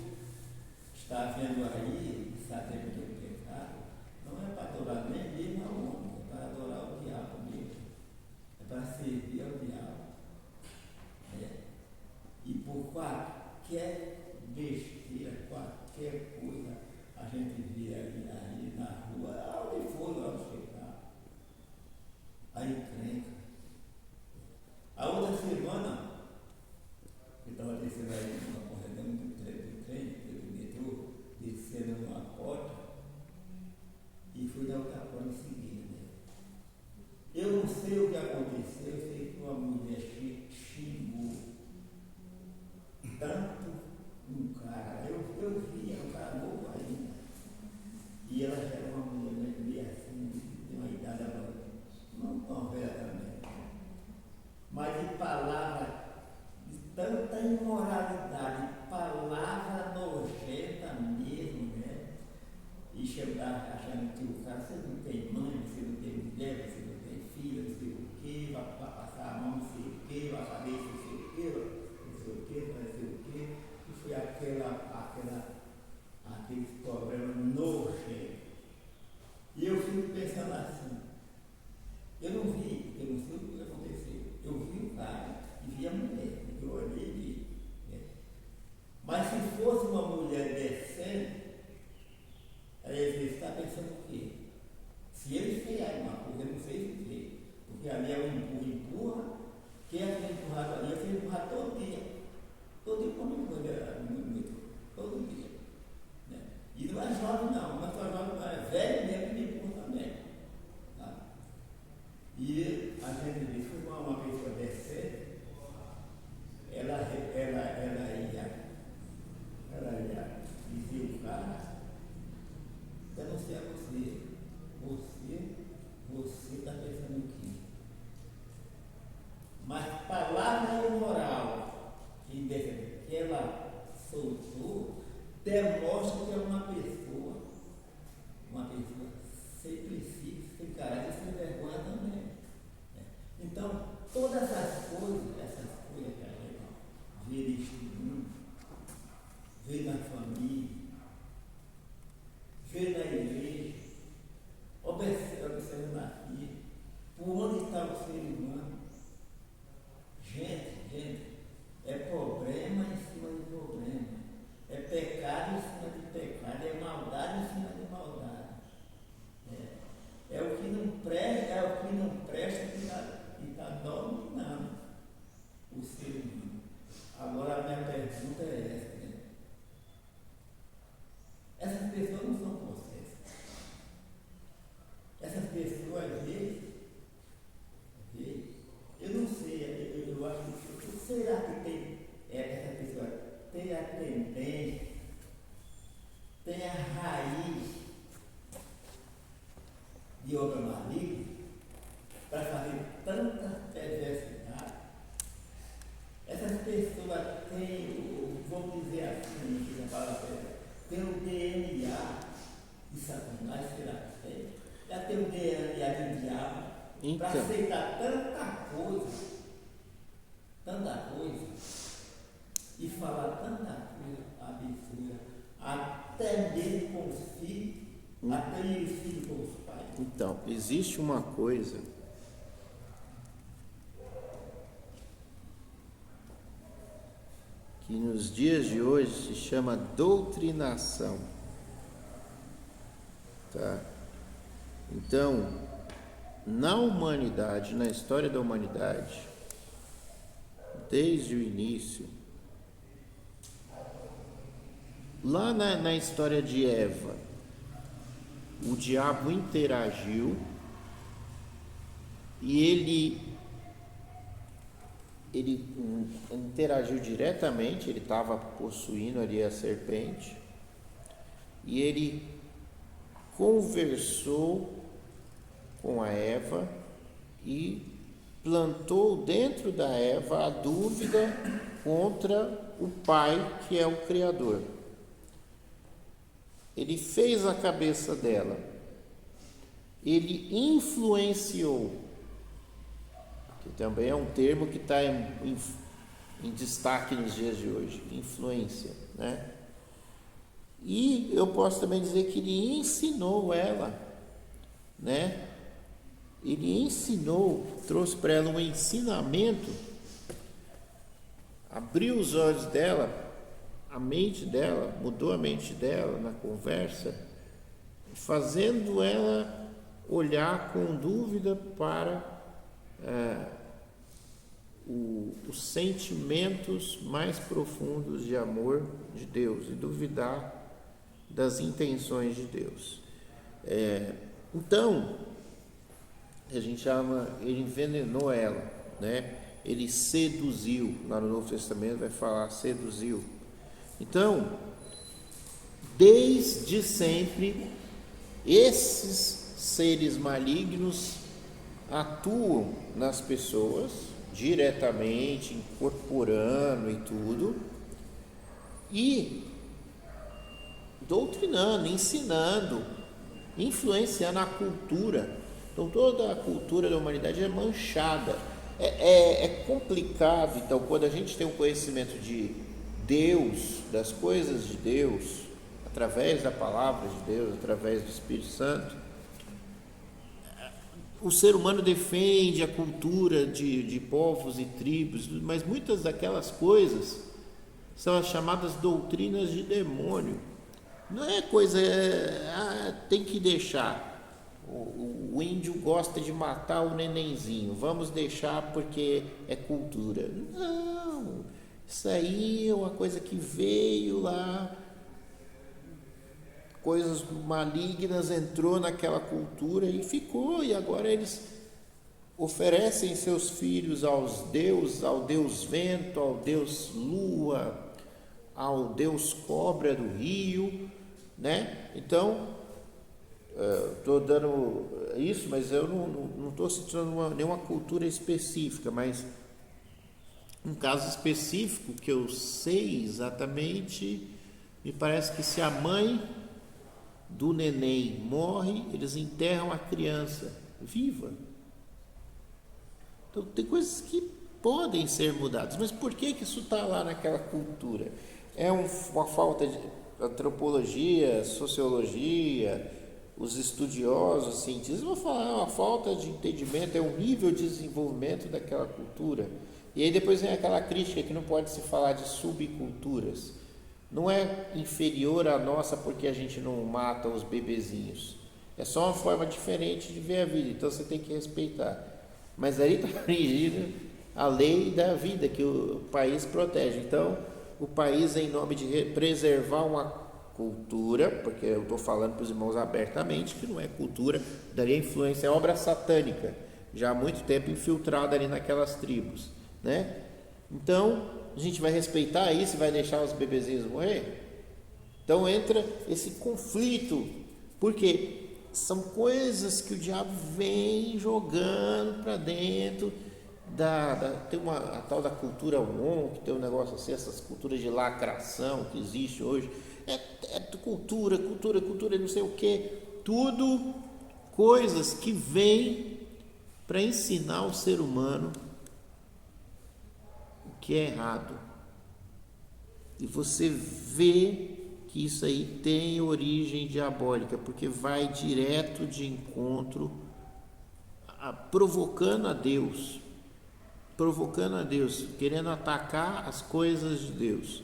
está vendo aí, sabendo que é pecado, não é para adorar nem mesmo ao homem, é para adorar o diabo mesmo, é para servir ao diabo. E por qualquer besteira, qualquer coisa, a gente vê aí na rua, onde for, onde chegar, aí encrenca. A outra semana, eu estava descendo aí numa corredão do trem, do metrô, descendo numa porta, e fui dar outra porta em seguida. Eu não sei o que aconteceu, eu sei que uma mulher xingou tanto um cara, eu vi, era um cara novo ainda, e ela já era uma mulher meio assim, de uma idade, não tão velha também, mas de palavra, de tanta imoralidade, palavra nojenta mesmo, e chegar achando que o cara, você não tem mãe, você não tem mulher, você não tem filha, não sei o quê, vai passar a mão, não sei o quê, vai fazer isso, não sei o quê, vai ser o quê, e foi aqueles problemas nojentos. E eu fico pensando assim, eu não sei o que aconteceu, eu vi o cara e vi a mulher, eu olhei e vi. Mas se fosse uma mulher decente, ela está pensando o quê? Se ele fez alguma coisa, ele não fez o quê? Porque ali é um empurra, quem é que empurrava ali? Eu fui empurrar todo dia. Todo dia como muito, todo dia. E não é jovem não, não é só jovem, não é velho mesmo que me empurra também. Tá? E a gente disse, foi uma pessoa decente, ela ia dizer o cara, eu não sei a você está pensando o quê? Mas palavra imoral, que ela soltou, demonstra que é uma pessoa sem princípio, sem caráter, sem vergonha também. Né? Então, todas essas coisas que a gente vê neste mundo, vê na família, vê na igreja, observa na vida, por onde está o ser humano. Gente, é problema em cima de problema, é pecado em cima de pecado, é maldade em cima de maldade. É o que não presta que está dominando o ser humano. Agora a minha pergunta é essa, né? Essas pessoas não são possessas. Essas pessoas, às vezes, eu não sei, eu acho que será que tem essa pessoa tem a tendência, tem a raiz de obra maligna para fazer tanta perversidade? Essas pessoas têm, vamos dizer assim, que a palavra tem o DNA de Satanás, será que tem? Já tem o DNA de diabo para aceitar tanta coisa e falar tanta coisa absurda, até mesmo com os filhos, até mesmo os filhos com os pais. Então, existe uma coisa que nos dias de hoje se chama doutrinação. Tá? Então, na humanidade, na história da humanidade, desde o início, lá na história de Eva, o diabo interagiu e ele interagiu diretamente, ele estava possuindo ali a serpente e ele conversou com a Eva e plantou dentro da Eva a dúvida contra o Pai, que é o Criador. Ele fez a cabeça dela, ele influenciou, que também é um termo que está em destaque nos dias de hoje, influência, né? E eu posso também dizer que ele ensinou ela, né? Ele ensinou, trouxe para ela um ensinamento, abriu os olhos dela, a mente dela, mudou a mente dela na conversa, fazendo ela olhar com dúvida para os sentimentos mais profundos de amor de Deus e duvidar das intenções de Deus. Então, a gente chama, ele envenenou ela, né? Ele seduziu, lá no Novo Testamento vai falar seduziu. Então, desde sempre, esses seres malignos atuam nas pessoas diretamente, incorporando e tudo, e doutrinando, ensinando, influenciando a cultura. Então toda a cultura da humanidade é manchada. É complicado, então, quando a gente tem um conhecimento de Deus, das coisas de Deus, através da palavra de Deus, através do Espírito Santo, o ser humano defende a cultura de povos e tribos, mas muitas daquelas coisas são as chamadas doutrinas de demônio. Não é coisa, tem que deixar. O índio gosta de matar o nenenzinho, vamos deixar porque é cultura. Não, isso aí é uma coisa que veio lá, coisas malignas, entrou naquela cultura e ficou, e agora eles oferecem seus filhos aos deuses, ao Deus vento, ao Deus lua, ao Deus cobra do rio, né? Então, estou dando isso, mas eu não estou citando nenhuma cultura específica, mas Um caso específico que eu sei exatamente, me parece que se a mãe do neném morre, eles enterram a criança viva. Então tem coisas que podem ser mudadas, mas por que isso está lá naquela cultura? É uma falta de antropologia, sociologia, os estudiosos, os cientistas vão falar, é uma falta de entendimento, é um nível de desenvolvimento daquela cultura. E aí depois vem aquela crítica que não pode se falar de subculturas. Não é inferior à nossa porque a gente não mata os bebezinhos. É só uma forma diferente de ver a vida, então você tem que respeitar. Mas aí está infringindo a lei da vida que o país protege. Então, o país, em nome de preservar uma cultura, porque eu estou falando para os irmãos abertamente que não é cultura, daria influência, é obra satânica, já há muito tempo infiltrada ali naquelas tribos, né? Então, a gente vai respeitar isso e vai deixar os bebezinhos morrer? Então entra esse conflito, porque são coisas que o diabo vem jogando para dentro tem a tal da cultura que tem um negócio assim, essas culturas de lacração que existe hoje, é cultura, não sei o que, tudo coisas que vêm para ensinar o ser humano o que é errado. E você vê que isso aí tem origem diabólica, porque vai direto de encontro, provocando a Deus, querendo atacar as coisas de Deus.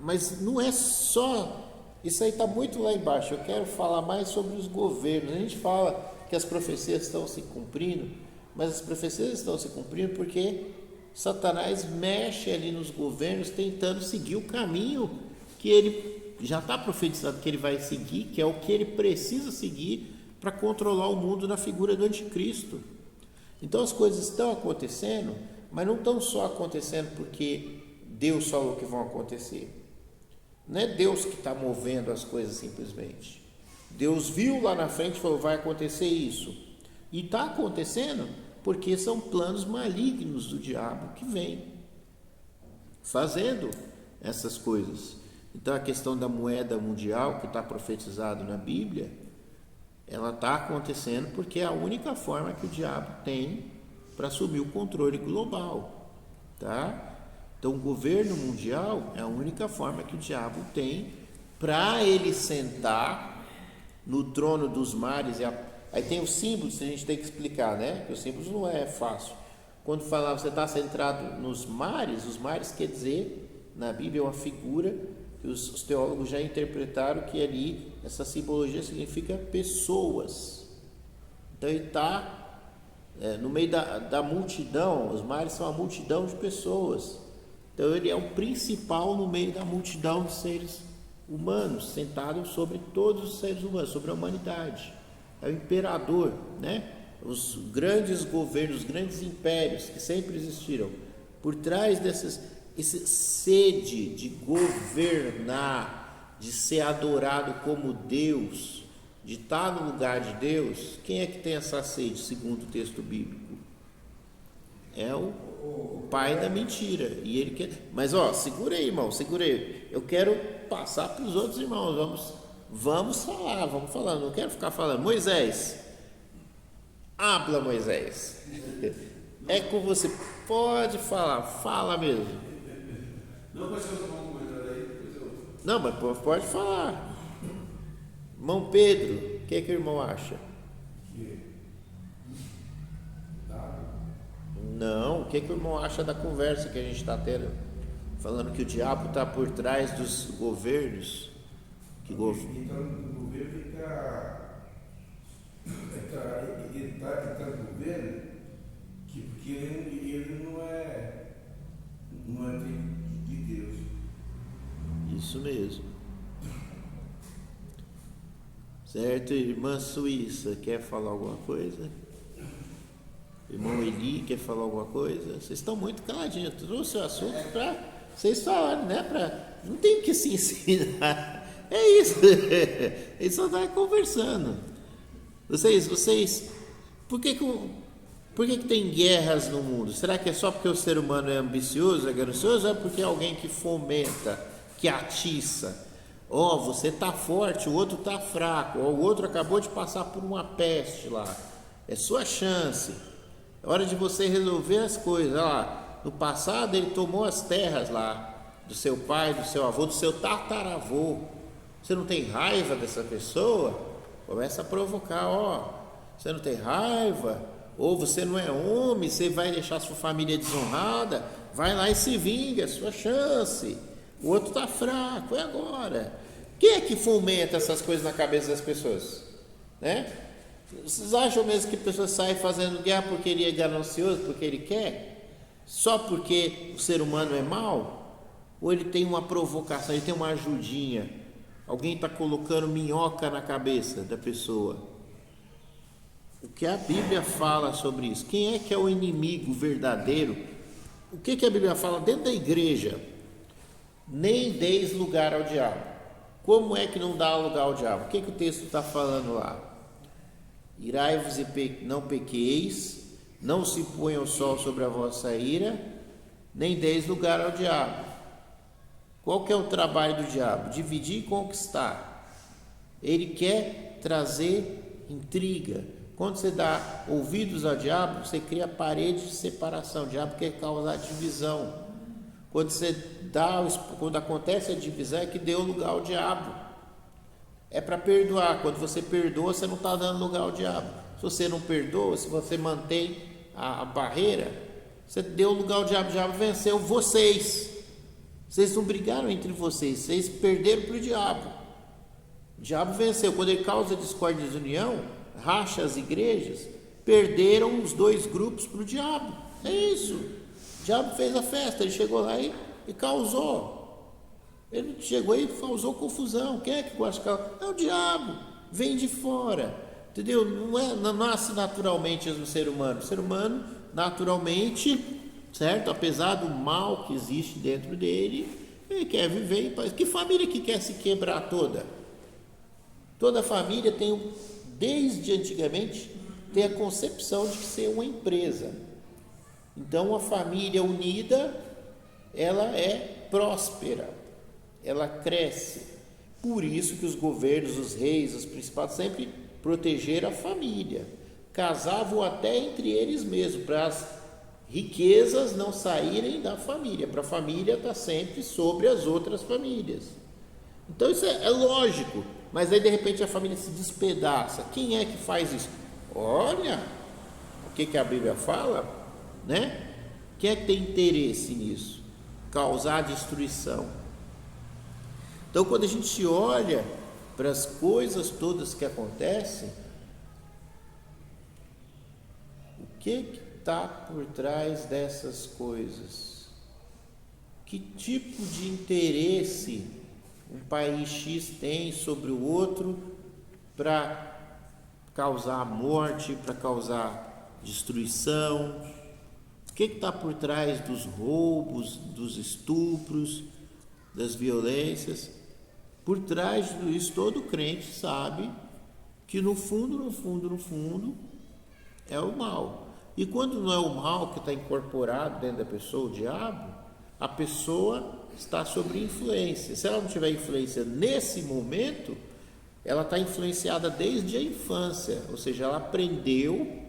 Mas não é só, isso aí está muito lá embaixo. Eu quero falar mais sobre os governos. A gente fala que as profecias estão se cumprindo, mas as profecias estão se cumprindo porque Satanás mexe ali nos governos tentando seguir o caminho que ele já está profetizado que ele vai seguir, que é o que ele precisa seguir para controlar o mundo na figura do anticristo. Então as coisas estão acontecendo, mas não estão só acontecendo porque Deus falou que vão acontecer. Não é Deus que está movendo as coisas simplesmente. Deus viu lá na frente e falou, vai acontecer isso. E está acontecendo porque são planos malignos do diabo que vem fazendo essas coisas. Então a questão da moeda mundial que está profetizado na Bíblia, ela está acontecendo porque é a única forma que o diabo tem para assumir o controle global, tá? Então o governo mundial é a única forma que o diabo tem para ele sentar no trono dos mares. Aí tem os símbolos que a gente tem que explicar, né? Que os símbolos não é fácil. Quando fala você está centrado nos mares, os mares quer dizer, na Bíblia é uma figura que os teólogos já interpretaram que ali, essa simbologia significa pessoas. Então ele está no meio da multidão, os mares são a multidão de pessoas. Então ele é o principal no meio da multidão de seres humanos, sentado sobre todos os seres humanos, sobre a humanidade. É o imperador, né? Os grandes governos, os grandes impérios que sempre existiram, por trás esse sede de governar, de ser adorado como Deus, de estar no lugar de Deus. Quem é que tem essa sede, segundo o texto bíblico? É o pai da mentira. E ele quer. Mas segura aí, irmão, segura aí. Eu quero passar para os outros irmãos. Vamos falar. Não quero ficar falando. Moisés, habla, Moisés. É com você. Pode falar, fala mesmo. Não, mas eu vou comentar aí, depois eu... Não, mas pode falar. Irmão Pedro, o que o irmão acha? Não, o que o irmão acha da conversa que a gente está tendo? Falando que o diabo está por trás dos governos. Então o governo ele está no governo porque ele não é de Deus. Isso mesmo. Certo, irmã Suíça, quer falar alguma coisa? Irmão Eli, quer falar alguma coisa? Vocês estão muito caladinhos. Trouxe o assunto para vocês falarem, né? Não tem o que se ensinar. É isso. Eles só estão conversando. Vocês, por que Por que tem guerras no mundo? Será que é só porque o ser humano é ambicioso, é ganancioso, ou é porque é alguém que fomenta, que atiça? Você está forte, o outro está fraco, o outro acabou de passar por uma peste lá. É sua chance. É hora de você resolver as coisas. Lá, no passado ele tomou as terras lá do seu pai, do seu avô, do seu tataravô. Você não tem raiva dessa pessoa? Começa a provocar, você não tem raiva? Ou você não é homem, você vai deixar sua família desonrada? Vai lá e se vinga, é sua chance. O outro está fraco, é agora. Quem é que fomenta essas coisas na cabeça das pessoas? Né? Vocês acham mesmo que a pessoa sai fazendo guerra porque ele é ganancioso, porque ele quer? Só porque o ser humano é mau? Ou ele tem uma provocação, ele tem uma ajudinha? Alguém está colocando minhoca na cabeça da pessoa? O que a Bíblia fala sobre isso? Quem é que é o inimigo verdadeiro? O que a Bíblia fala dentro da igreja? Nem deis lugar ao diabo. Como é que não dá lugar ao diabo? O que o texto está falando lá? Irai-vos e não pequeis, não se ponha o sol sobre a vossa ira, nem deis lugar ao diabo. Qual que é o trabalho do diabo? Dividir e conquistar. Ele quer trazer intriga. Quando você dá ouvidos ao diabo, você cria parede de separação. O diabo quer causar divisão. Quando acontece a divisão, é que deu lugar ao diabo. É para perdoar. Quando você perdoa, você não está dando lugar ao diabo. Se você não perdoa, se você mantém a barreira, você deu lugar ao diabo. O diabo venceu vocês. Vocês não brigaram entre vocês, vocês perderam para o diabo. O diabo venceu. Quando ele causa discórdia e desunião, racha as igrejas, perderam os dois grupos para o diabo. É isso. O diabo fez a festa, ele chegou lá e causou. Ele chegou e causou confusão. Quem é que gosta de causar? É o diabo. Vem de fora. Entendeu? Não nasce naturalmente no ser humano. O ser humano, naturalmente, certo? Apesar do mal que existe dentro dele, ele quer viver em paz. Que família que quer se quebrar toda? Toda família tem, desde antigamente, tem a concepção de ser uma empresa. Então, a família unida, ela é próspera, ela cresce. Por isso que os governos, os reis, os principados sempre protegeram a família. Casavam até entre eles mesmos, para as riquezas não saírem da família, para a família estar sempre sobre as outras famílias. Então isso é lógico, mas aí de repente a família se despedaça. Quem é que faz isso? Olha o que a Bíblia fala, né? Quem é que tem interesse nisso? Causar destruição. Então quando a gente olha para as coisas todas que acontecem, o que está por trás dessas coisas? Que tipo de interesse um país X tem sobre o outro para causar morte, para causar destruição? O que está por trás dos roubos, dos estupros, das violências? Por trás de tudo isso, todo crente sabe que no fundo é o mal. E quando não é o mal que está incorporado dentro da pessoa, o diabo, a pessoa está sob influência. Se ela não tiver influência nesse momento, ela está influenciada desde a infância, ou seja, ela aprendeu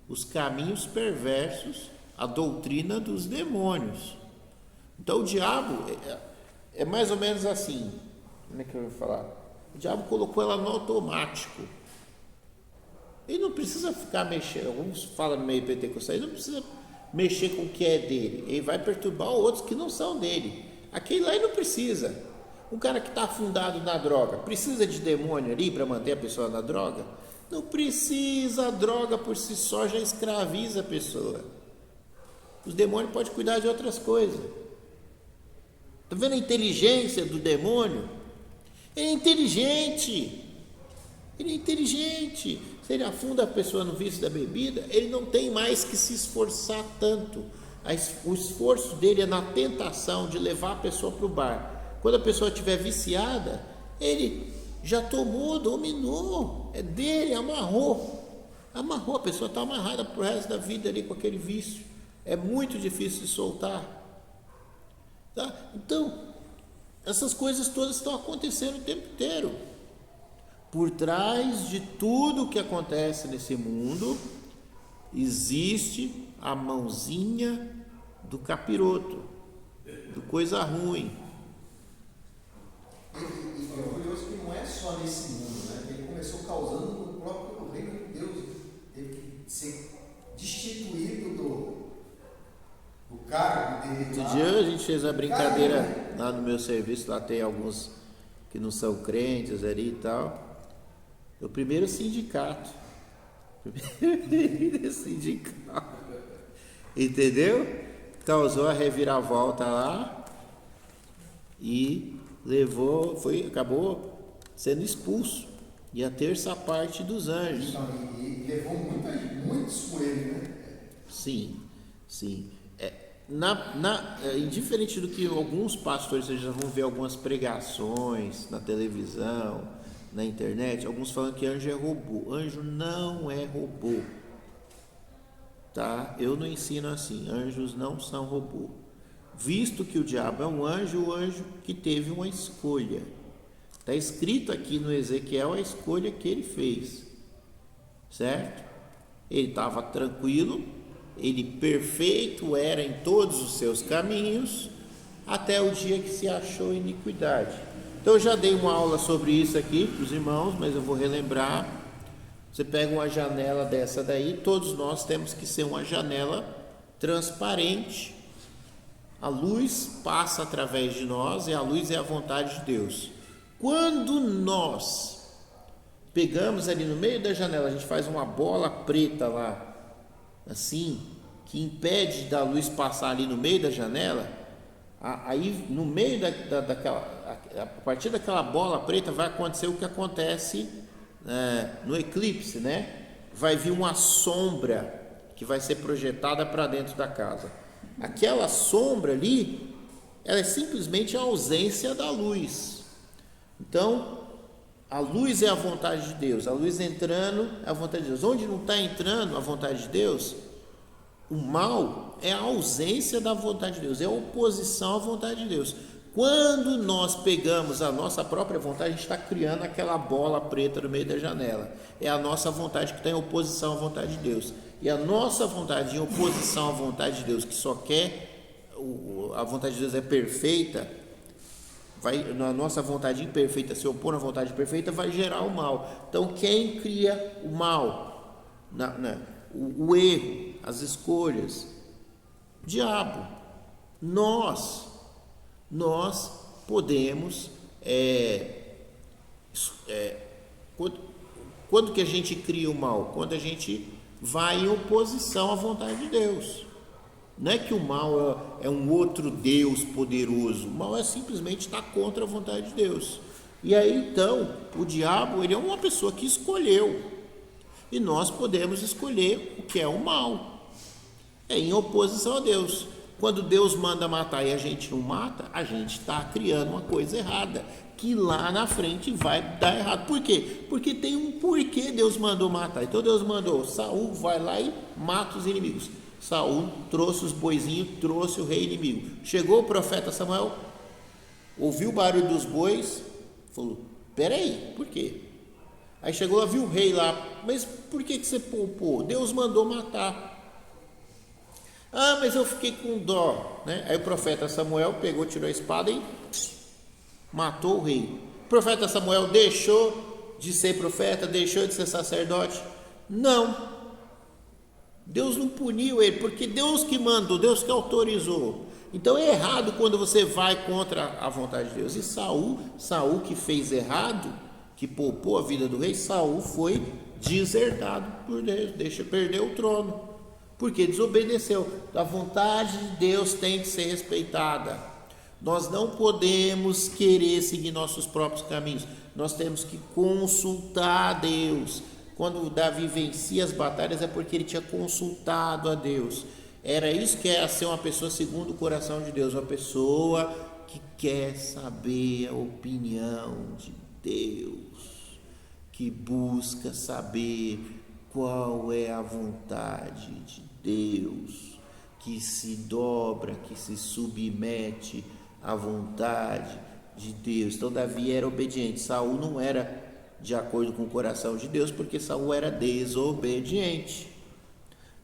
os caminhos perversos, a doutrina dos demônios. Então o diabo é mais ou menos assim, como é que eu vou falar? O diabo colocou ela no automático. Ele não precisa ficar mexendo, alguns falam no meio pentecostal, ele não precisa mexer com o que é dele, ele vai perturbar outros que não são dele. Aquele lá ele não precisa. Um cara que está afundado na droga, precisa de demônio ali para manter a pessoa na droga? Não precisa, a droga por si só já escraviza a pessoa. Os demônios podem cuidar de outras coisas. Está vendo a inteligência do demônio? Ele é inteligente. Ele é inteligente. Se ele afunda a pessoa no vício da bebida, ele não tem mais que se esforçar tanto. O esforço dele é na tentação de levar a pessoa para o bar. Quando a pessoa estiver viciada, ele já tomou, dominou, é dele, amarrou. Amarrou, a pessoa está amarrada pro resto da vida ali com aquele vício. É muito difícil de soltar. Tá? Então, essas coisas todas estão acontecendo o tempo inteiro. Por trás de tudo que acontece nesse mundo, existe a mãozinha do capiroto, do coisa ruim. E é curioso que não é só nesse mundo, né? Ele começou causando no próprio reino de Deus. Teve que ser destituído do cargo dele. Outro dia a gente fez a brincadeira lá no meu serviço, lá tem alguns que não são crentes ali e tal. O primeiro sindicato. Entendeu? Causou a reviravolta lá e acabou sendo expulso. E a terça parte dos anjos. Então, e levou muitos com ele, né? Sim. Indiferente do que alguns pastores, vocês já vão ver algumas pregações na televisão, na internet, alguns falam que anjo é robô. Anjo não é robô, tá? Eu não ensino assim. Anjos não são robô. Visto que o diabo é um anjo, o anjo que teve uma escolha. Está escrito aqui no Ezequiel a escolha que ele fez, certo? Ele estava tranquilo, ele perfeito era em todos os seus caminhos, até o dia que se achou iniquidade. Então eu já dei uma aula sobre isso aqui para os irmãos, mas eu vou relembrar. Você pega uma janela dessa daí, todos nós temos que ser uma janela transparente. A luz passa através de nós e a luz é a vontade de Deus. Quando nós pegamos ali no meio da janela, a gente faz uma bola preta lá, assim, que impede da luz passar ali no meio da janela, aí no meio a partir daquela bola preta vai acontecer o que acontece no eclipse, né? Vai vir uma sombra que vai ser projetada para dentro da casa. Aquela sombra ali, ela é simplesmente a ausência da luz. Então, a luz é a vontade de Deus, a luz entrando é a vontade de Deus. Onde não está entrando a vontade de Deus, o mal é a ausência da vontade de Deus, é a oposição à vontade de Deus. Quando nós pegamos a nossa própria vontade, a gente está criando aquela bola preta no meio da janela. É a nossa vontade que está em oposição à vontade de Deus. E a nossa vontade em oposição à vontade de Deus, que só quer, a vontade de Deus é perfeita, na nossa vontade imperfeita se opor à vontade perfeita, vai gerar o mal. Então quem cria o mal, o erro, as escolhas? O diabo. Nós podemos quando que a gente cria o mal? Quando a gente vai em oposição à vontade de Deus. Não é que o mal é um outro Deus poderoso. O mal é simplesmente estar contra a vontade de Deus. E aí então, o diabo, ele é uma pessoa que escolheu. E nós podemos escolher o que é o mal. É em oposição a Deus. Quando Deus manda matar e a gente não mata, a gente está criando uma coisa errada, que lá na frente vai dar errado. Por quê? Porque tem um porquê Deus mandou matar. Então Deus mandou, Saul vai lá e mata os inimigos. Saul trouxe os boizinhos, trouxe o rei inimigo. Chegou o profeta Samuel, ouviu o barulho dos bois, falou, peraí, por quê? Aí chegou lá, viu o rei lá, mas por que você poupou? Deus mandou matar. Ah, mas eu fiquei com dó, né? Aí o profeta Samuel pegou, tirou a espada e matou o rei. O profeta Samuel deixou de ser profeta, deixou de ser sacerdote? Não. Deus não puniu ele, porque Deus que mandou, Deus que autorizou. Então é errado quando você vai contra a vontade de Deus. E Saul que fez errado, que poupou a vida do rei, Saul foi deserdado por Deus, perdeu o trono, porque desobedeceu. A vontade de Deus tem que ser respeitada. Nós não podemos querer seguir nossos próprios caminhos, nós temos que consultar a Deus. Quando Davi vencia as batalhas é porque ele tinha consultado a Deus. Era isso que é ser uma pessoa segundo o coração de Deus, uma pessoa que quer saber a opinião de Deus, que busca saber qual é a vontade de Deus, que se dobra, que se submete à vontade de Deus. Então Davi era obediente. Saul não era de acordo com o coração de Deus, porque Saul era desobediente.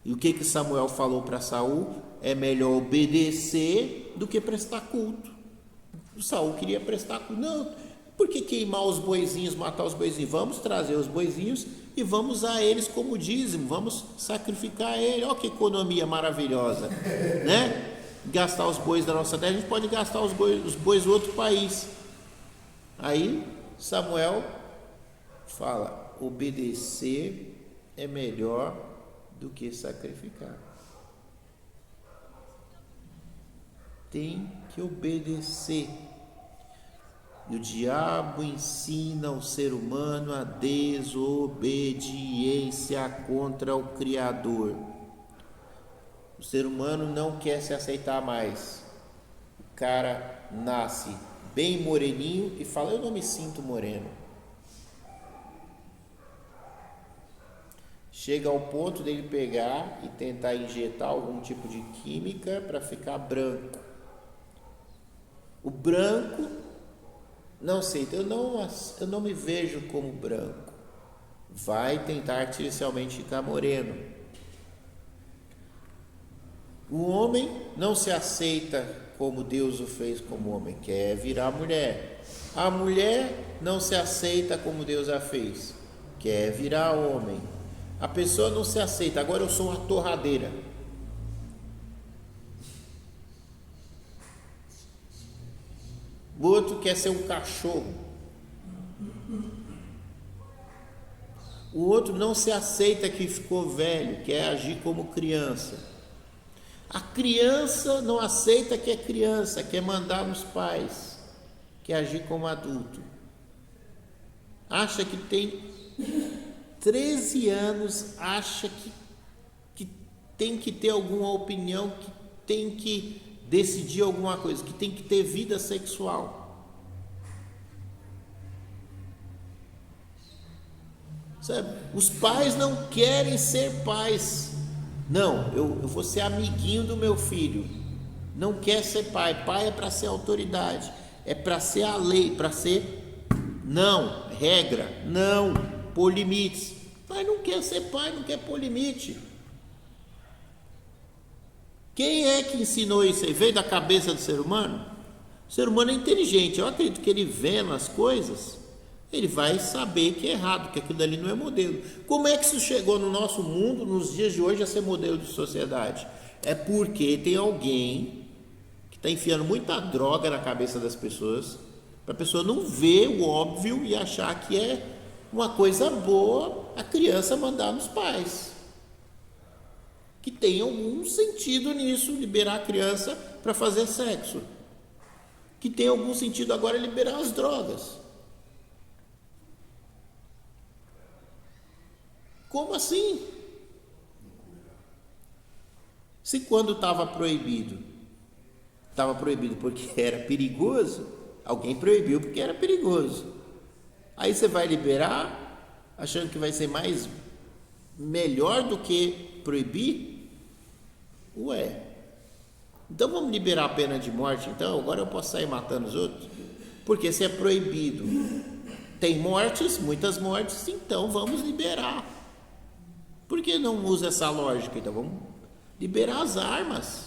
E o que Samuel falou para Saul? É melhor obedecer do que prestar culto. O Saul queria prestar culto. Não, por que queimar os boizinhos, matar os boizinhos? Vamos trazer os boizinhos e vamos usar eles como dízimo, vamos sacrificar eles. Olha que economia maravilhosa, né? Gastar os bois da nossa terra, a gente pode gastar os bois do outro país. Aí Samuel fala: obedecer é melhor do que sacrificar. Tem que obedecer. E o diabo ensina o ser humano a desobediência contra o Criador. O ser humano não quer se aceitar mais. O cara nasce bem moreninho e fala: eu não me sinto moreno. Chega ao ponto dele pegar e tentar injetar algum tipo de química para ficar branco. O branco não aceita. Eu não me vejo como branco. Vai tentar artificialmente ficar moreno. O homem não se aceita como Deus o fez como homem, quer virar mulher. A mulher não se aceita como Deus a fez, quer virar homem. A pessoa não se aceita, agora eu sou uma torradeira. O outro quer ser um cachorro. O outro não se aceita que ficou velho, quer agir como criança. A criança não aceita que é criança, quer mandar nos pais, quer agir como adulto. Acha que tem 13 anos, acha que tem que ter alguma opinião, que tem que decidir alguma coisa, que tem que ter vida sexual. Sabe? Os pais não querem ser pais. Não, eu vou ser amiguinho do meu filho. Não quer ser pai. Pai é para ser autoridade, é para ser a lei, para ser não, regra, não, pôr limites. Pai não quer ser pai, não quer pôr limite. Quem é que ensinou isso aí? Veio da cabeça do ser humano? O ser humano é inteligente. Eu acredito que ele vendo as coisas, ele vai saber que é errado, que aquilo dali não é modelo. Como é que isso chegou no nosso mundo, nos dias de hoje, a ser modelo de sociedade? É porque tem alguém que está enfiando muita droga na cabeça das pessoas, para a pessoa não ver o óbvio e achar que é uma coisa boa a criança mandar nos pais. Que tem algum sentido nisso, liberar a criança para fazer sexo. Que tem algum sentido agora liberar as drogas. Como assim? Se quando estava proibido porque era perigoso, alguém proibiu porque era perigoso. Aí você vai liberar, achando que vai ser melhor do que proibir? Ué, então vamos liberar a pena de morte, então agora eu posso sair matando os outros? Porque se é proibido, tem mortes, muitas mortes, então vamos liberar. Por que não usa essa lógica? Então vamos liberar as armas,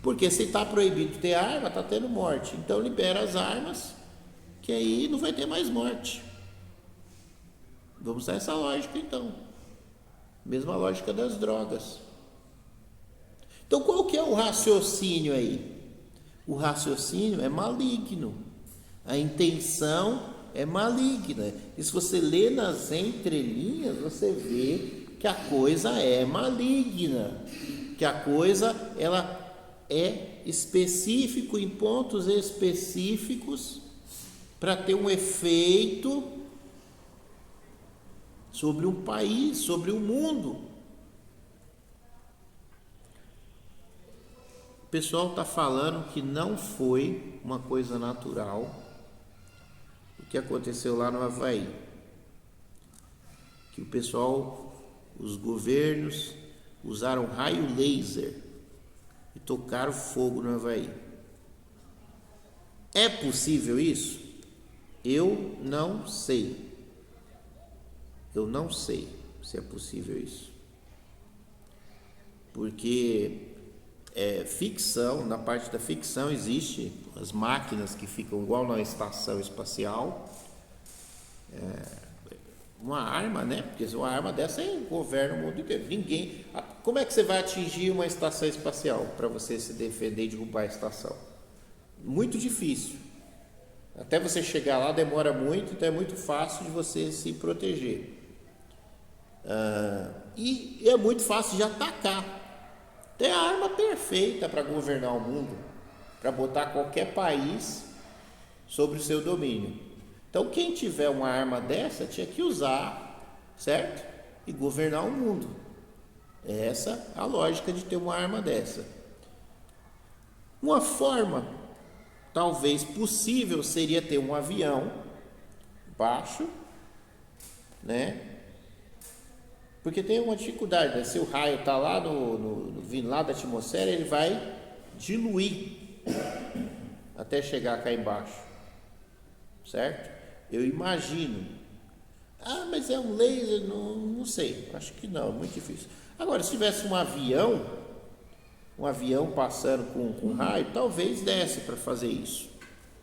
porque se está proibido ter arma, está tendo morte, então libera as armas, que aí não vai ter mais morte. Vamos usar essa lógica então, mesma lógica das drogas. Então qual que é o raciocínio aí? O raciocínio é maligno, a intenção é maligna, e se você lê nas entrelinhas, você vê que a coisa é maligna, que a coisa ela é específico em pontos específicos para ter um efeito sobre um país, sobre o mundo. O pessoal está falando que não foi uma coisa natural o que aconteceu lá no Havaí, que o pessoal os governos usaram raio laser e tocaram fogo no Havaí. É possível isso? Eu não sei. Eu não sei se é possível isso. Porque ficção, na parte da ficção existe as máquinas que ficam igual na estação espacial. Uma arma, né? Porque uma arma dessa governa o mundo inteiro. Ninguém. Como é que você vai atingir uma estação espacial para você se defender e derrubar a estação? Muito difícil. Até você chegar lá demora muito, então é muito fácil de você se proteger. E é muito fácil de atacar. Tem a arma perfeita para governar o mundo, para botar qualquer país sobre o seu domínio. Então, quem tiver uma arma dessa tinha que usar, certo? E governar o mundo. Essa é a lógica de ter uma arma dessa. Uma forma, talvez possível, seria ter um avião baixo, né? Porque tem uma dificuldade, né? Se o raio está lá vindo lá da atmosfera, ele vai diluir até chegar cá embaixo, certo? Eu imagino. Mas é um laser? Não sei, acho que não, é muito difícil. Agora, se tivesse um avião passando com raio, talvez desse para fazer isso,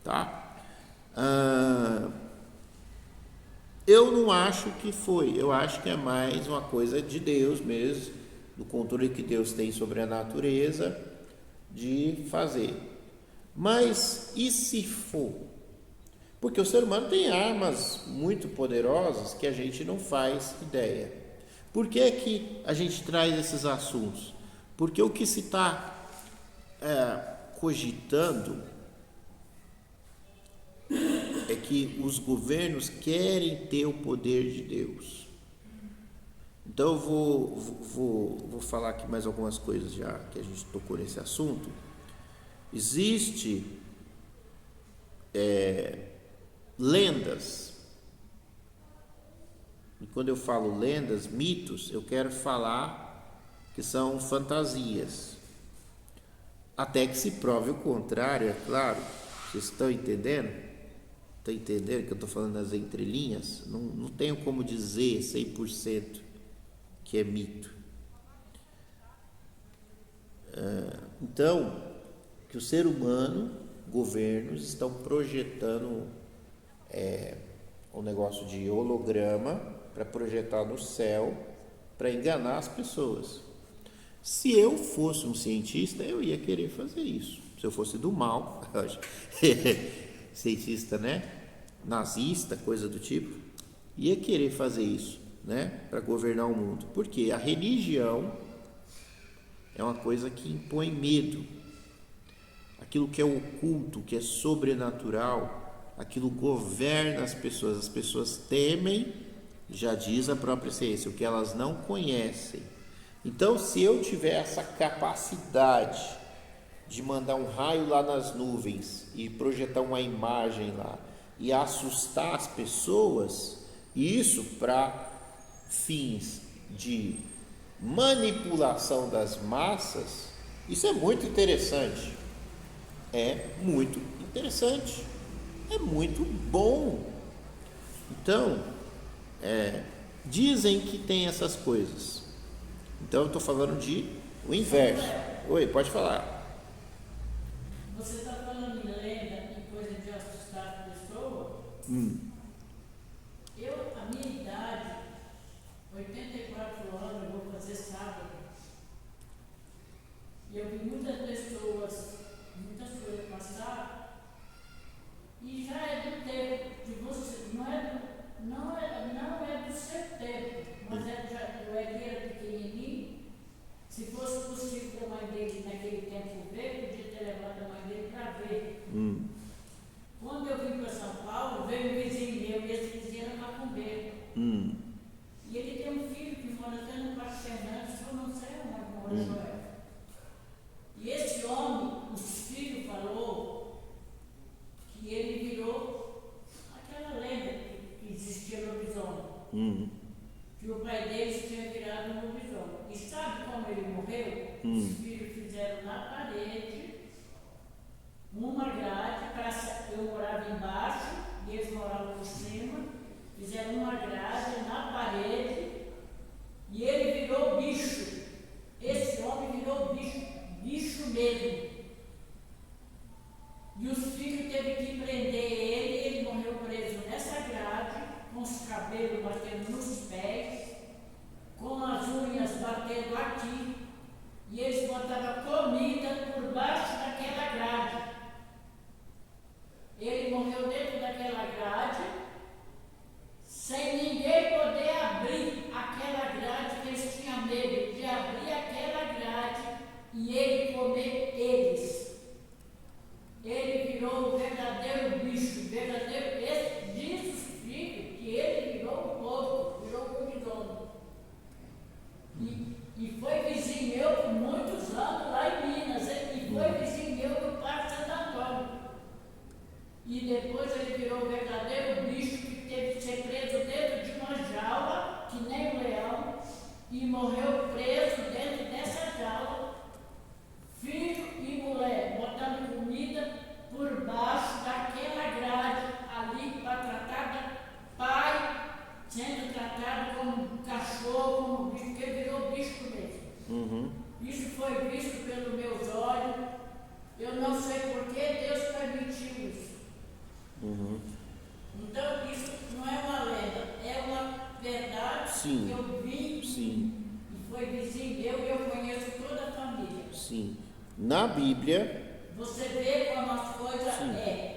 tá? Eu não acho que foi, eu acho que é mais uma coisa de Deus mesmo, do controle que Deus tem sobre a natureza, de fazer. Mas e se for? Porque o ser humano tem armas muito poderosas que a gente não faz ideia. Por que é que a gente traz esses assuntos? Porque o que se está cogitando é que os governos querem ter o poder de Deus. Então eu vou falar aqui mais algumas coisas já que a gente tocou nesse assunto. Existe lendas. E quando eu falo lendas, mitos, eu quero falar que são fantasias. Até que se prove o contrário, é claro. Vocês estão entendendo? Estão entendendo que eu estou falando nas entrelinhas? Não tenho como dizer 100% que é mito. Então, que o ser humano, governos, estão projetando um negócio de holograma para projetar no céu, para enganar as pessoas. Se eu fosse um cientista, eu ia querer fazer isso. Se eu fosse do mal, cientista, né? Nazista, coisa do tipo, ia querer fazer isso, né? Para governar o mundo. Porque a religião é uma coisa que impõe medo. Aquilo que é oculto, que é sobrenatural, aquilo governa as pessoas temem, já diz a própria ciência, o que elas não conhecem. Então, se eu tiver essa capacidade de mandar um raio lá nas nuvens e projetar uma imagem lá e assustar as pessoas, isso para fins de manipulação das massas, isso é muito interessante. É muito interessante. É muito bom. Então, dizem que tem essas coisas. Então, eu estou falando de o inverso. Oi, pode falar. Você está falando de lenda e coisa de assustar a pessoa? A minha idade, 84 anos, eu vou fazer sábado. E eu vi muitas pessoas, muitas coisas passar, e já é do tempo de você, não é do seu tempo, mas do era pequenininho. Se fosse possível a mãe dele naquele tempo ver, podia ter levado a mãe dele para ver. Quando eu vim para São Paulo, veio um vizinho meu, e esse vizinho era macumbeiro. E ele tem um filho que mora até no Parque Fernandes, eu não sei onde mora Joel. E esse homem, os filhos, falou que ele virou aquela lenda que existia no lobisomem. Que o pai deles tinha virado Os filhos fizeram na parede uma grade, eu morava embaixo e eles moravam por cima, fizeram uma grade na parede e ele virou bicho. Esse homem virou bicho, bicho mesmo. E os filhos teve que prender ele morreu preso nessa grade, com os cabelos batendo nos pés, com as unhas batendo aqui, e eles botavam comida por baixo daquela grade. Ele morreu dentro daquela grade, sem ninguém poder abrir aquela grade, que eles tinham medo de abrir aquela grade e ele comer eles. Ele virou um verdadeiro bicho, verdadeiro. Diz os filhos que ele virou um porco, virou um lobisomem. E foi vizinho meu por muitos anos lá em Minas, e foi vizinho meu no Parque Santo Antônio. E depois ele virou um verdadeiro bicho que teve que ser preso dentro de uma jaula, que nem um leão, e morreu preso dentro dessa jaula. Filho e mulher botando comida por baixo daquela grade ali para tratar pai sendo tratado como cachorro, como bicho, porque virou bicho mesmo. Isso foi visto pelos meus olhos. Eu não sei por que Deus permitiu isso. Então isso não é uma lenda, é uma verdade. Sim. Que eu vi. Sim. E foi vizinho meu e eu conheço toda a família. Sim. Na Bíblia. Você vê como as coisas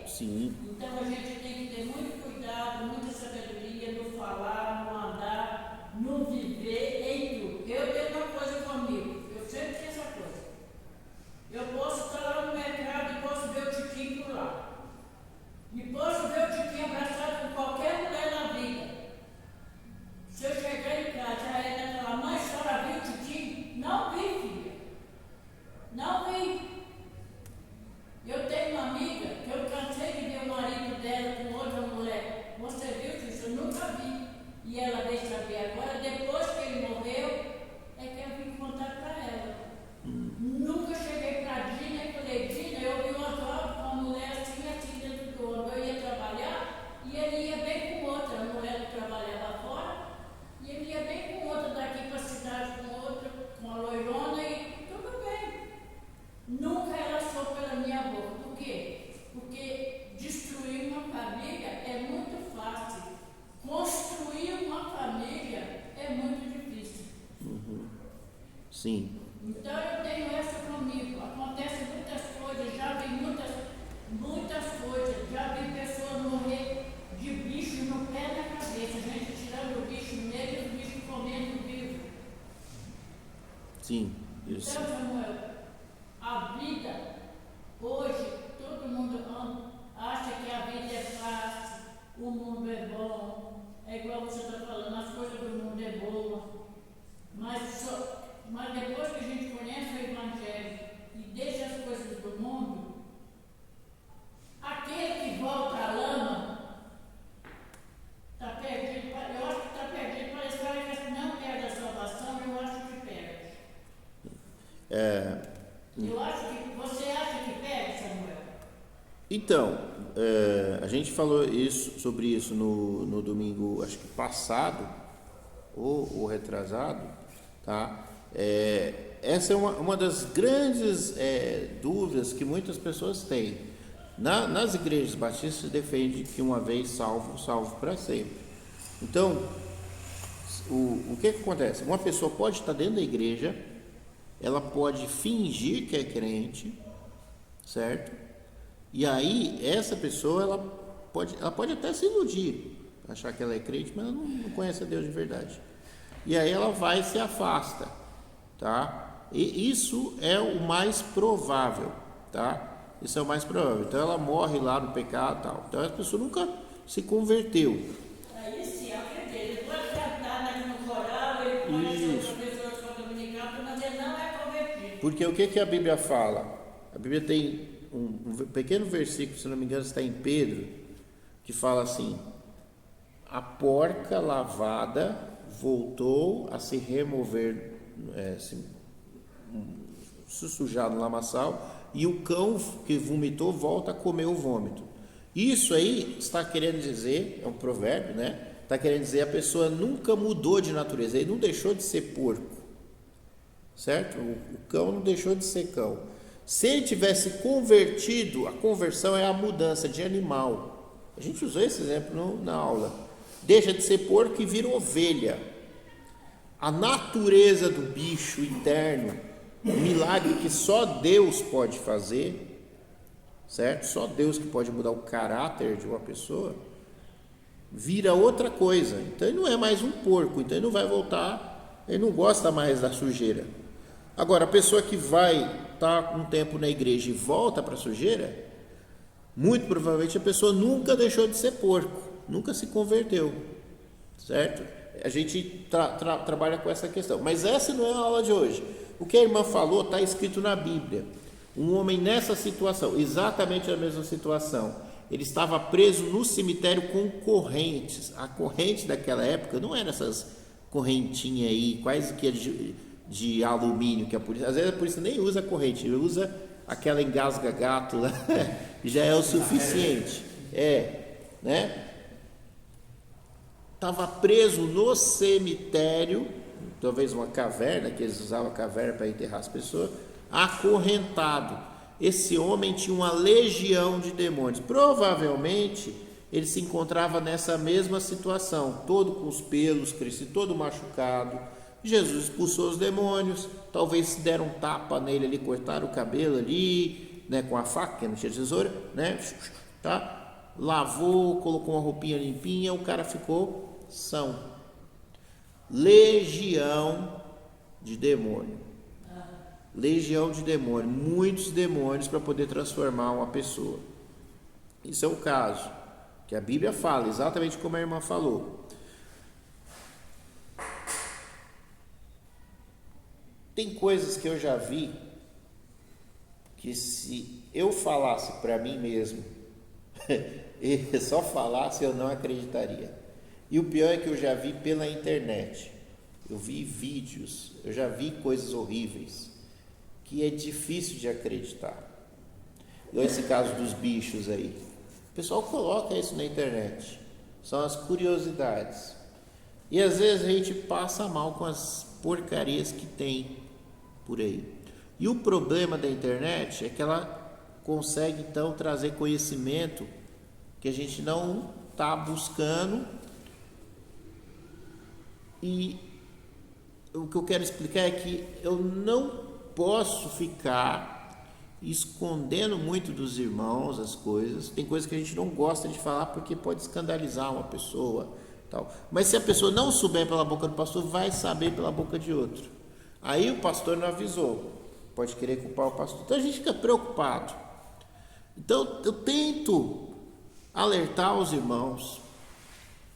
Sim. Então a gente tem que ter muito cuidado, muita sabedoria no falar, no andar, no viver, em tudo. Eu tenho uma coisa comigo, eu sempre tenho essa coisa. Eu posso estar lá no mercado e posso ver o Tiquinho por lá. E posso ver o Tiquinho abraçado com qualquer mulher na vida. Se eu chegar em casa, a Ana falar, mãe, a senhora viu o Tiquinho? Não vi, filha. Não vi. Eu tenho uma amiga que eu cansei de ver o marido dela com outra mulher. Você viu isso? Eu nunca vi. E ela veio saber agora, depois que ele morreu, é que eu vim contar para ela. Nunca cheguei para a Dina e falei, Dina, eu vi uma foto com uma mulher assim dentro do ombro. Eu ia trabalhar e ele ia bem com outra. A mulher que trabalhava fora, e ele ia bem com outra daqui para a cidade, com outra, com a loirona e tudo bem. Nunca ela soube pela minha boca. Por quê? Porque destruir uma família é muito fácil. Construir uma família é muito difícil. Sim. Então eu tenho essa comigo. Acontece muitas coisas, já vi muitas coisas. Já vi pessoas morrer de bicho no pé da cabeça. A gente tirando o bicho nele e o bicho comendo vivo. Sim. Isso. Então, Samuel, a vida, hoje, todo mundo acha que a vida é fácil, o mundo é bom, é igual você está falando, as coisas do mundo é boa, mas depois que a gente conhece o Evangelho e deixa as coisas do mundo, aquele que volta à lama está perdido. Eu acho que está perdido para a história que não perde a salvação, eu acho que perde. Eu acho que. Você acha que perde, Samuel? Então, a gente falou sobre isso no domingo, acho que passado, ou retrasado, tá? Essa é uma das grandes dúvidas que muitas pessoas têm. Nas igrejas batistas defende que uma vez salvo para sempre. Então, o que acontece? Uma pessoa pode estar dentro da igreja, ela pode fingir que é crente, certo? E aí, essa pessoa, ela pode até se iludir, achar que ela é crente, mas ela não conhece a Deus de verdade. E aí ela vai e se afasta, tá? E isso é o mais provável, tá? Isso é o mais provável. Então ela morre lá no pecado e tal. Então a pessoa nunca se converteu. Aí sim, acredito. Ele pode cantar no coral, ele pode ser professor de escola dominical, mas ele não é convertido. Porque o que a Bíblia fala? A Bíblia tem um pequeno versículo, se não me engano, está em Pedro, que fala assim: a porca lavada voltou a se remover, se sujar no lamaçal, e o cão que vomitou volta a comer o vômito. Isso aí está querendo dizer, é um provérbio, né? Está querendo dizer, a pessoa nunca mudou de natureza, ele não deixou de ser porco, certo? O cão não deixou de ser cão. Se ele tivesse convertido, a conversão é a mudança de animal. A gente usou esse exemplo na aula. Deixa de ser porco e vira ovelha. A natureza do bicho interno, um milagre que só Deus pode fazer, certo? Só Deus que pode mudar o caráter de uma pessoa, vira outra coisa. Então ele não é mais um porco, então ele não vai voltar, ele não gosta mais da sujeira. Agora, a pessoa que vai estar um tempo na igreja e volta para a sujeira, muito provavelmente a pessoa nunca deixou de ser porco, nunca se converteu, certo? A gente trabalha com essa questão, mas essa não é a aula de hoje. O que a irmã falou está escrito na Bíblia. Um homem nessa situação, exatamente a mesma situação, ele estava preso no cemitério com correntes. A corrente daquela época não era essas correntinhas aí, quase que de alumínio, que a polícia, às vezes a polícia nem usa corrente, usa aquela engasga-gato lá, já é o suficiente. Né? Estava preso no cemitério, talvez uma caverna, que eles usavam a caverna para enterrar as pessoas, acorrentado. Esse homem tinha uma legião de demônios. Provavelmente ele se encontrava nessa mesma situação, todo com os pelos crescidos, todo machucado. Jesus expulsou os demônios, talvez se deram um tapa nele ali, cortaram o cabelo ali, né, com a faca, que não tinha tesoura, né, tá? Lavou, colocou uma roupinha limpinha, o cara ficou são. Legião de demônio. Legião de demônio, muitos demônios para poder transformar uma pessoa. Isso é o caso que a Bíblia fala, exatamente como a irmã falou. Tem coisas que eu já vi que se eu falasse para mim mesmo, e só falasse, eu não acreditaria. E o pior é que eu já vi pela internet, eu vi vídeos, eu já vi coisas horríveis que é difícil de acreditar. Igual esse caso dos bichos aí, o pessoal coloca isso na internet, são as curiosidades, e às vezes a gente passa mal com as porcarias que tem por aí. E o problema da internet é que ela consegue então trazer conhecimento que a gente não está buscando. E o que eu quero explicar é que eu não posso ficar escondendo muito dos irmãos as coisas. Tem coisas que a gente não gosta de falar porque pode escandalizar uma pessoa, tal. Mas se a pessoa não souber pela boca do pastor, vai saber pela boca de outro. Aí o pastor não avisou, pode querer culpar o pastor. Então a gente fica preocupado. Então eu tento alertar os irmãos,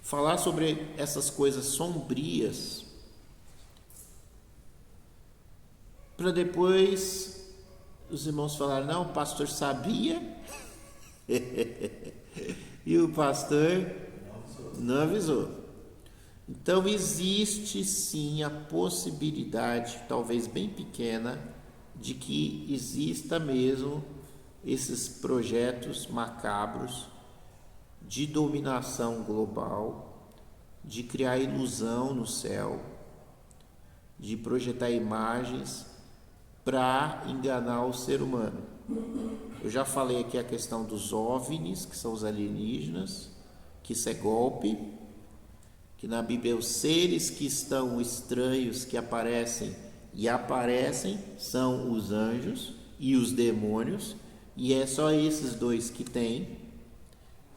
falar sobre essas coisas sombrias, para depois os irmãos falarem, não, o pastor sabia e o pastor não avisou. Então existe sim a possibilidade, talvez bem pequena, de que exista mesmo esses projetos macabros de dominação global, de criar ilusão no céu, de projetar imagens para enganar o ser humano. Eu já falei aqui a questão dos OVNIs, que são os alienígenas, que isso é golpe, que na Bíblia os seres que estão estranhos, que aparecem são os anjos e os demônios, e é só esses dois que tem,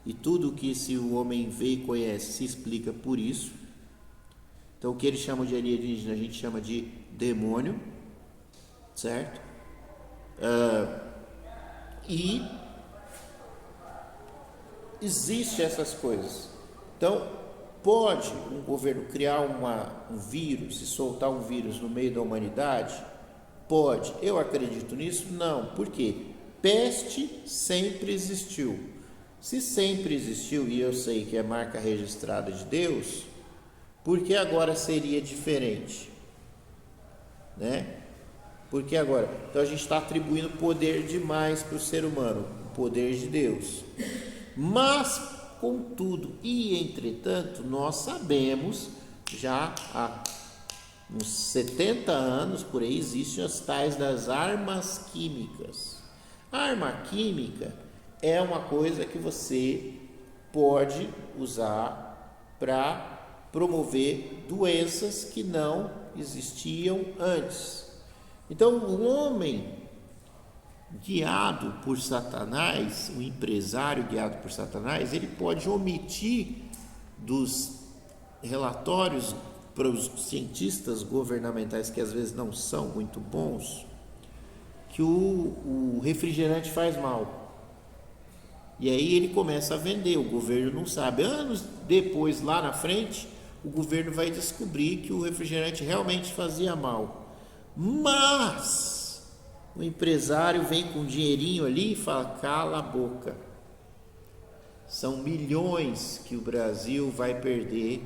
e tudo que se o homem vê e conhece se explica por isso. Então o que eles chamam de alienígena a gente chama de demônio, certo? E existe essas coisas. Então pode um governo criar um vírus e soltar um vírus no meio da humanidade? Pode. Eu acredito nisso? Não. Por quê? Peste sempre existiu. Se sempre existiu, e eu sei que é marca registrada de Deus, por que agora seria diferente? Né? Porque agora, então a gente está atribuindo poder demais para o ser humano, o poder de Deus. Mas, contudo e entretanto, nós sabemos, já há uns 70 anos por aí, existem as tais das armas químicas. A arma química é uma coisa que você pode usar para promover doenças que não existiam antes. Então, o homem guiado por Satanás, o empresário guiado por Satanás, ele pode omitir dos relatórios para os cientistas governamentais, que às vezes não são muito bons, que o refrigerante faz mal. E aí ele começa a vender, o governo não sabe. Anos depois, lá na frente, o governo vai descobrir que o refrigerante realmente fazia mal. Mas o empresário vem com um dinheirinho ali e fala: cala a boca. São milhões que o Brasil vai perder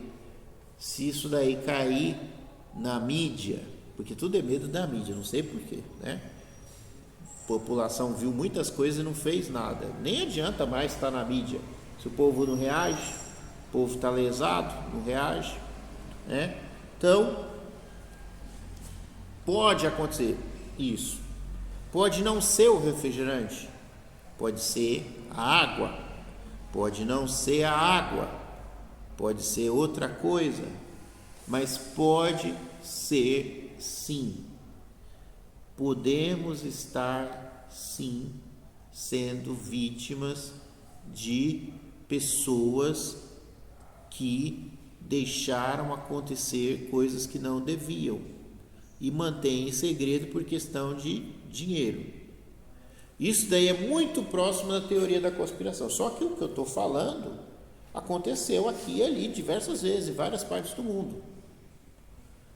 se isso daí cair na mídia, porque tudo é medo da mídia, não sei porquê, né? A população viu muitas coisas e não fez nada. Nem adianta mais estar na mídia. Se o povo não reage, o povo está lesado, não reage, né? Então, pode acontecer isso. Pode não ser o refrigerante, pode ser a água, pode não ser a água, pode ser outra coisa, mas pode ser sim. Podemos estar sim sendo vítimas de pessoas que deixaram acontecer coisas que não deviam e mantêm em segredo por questão de dinheiro. Isso daí é muito próximo da teoria da conspiração, só que o que eu estou falando aconteceu aqui e ali diversas vezes em várias partes do mundo,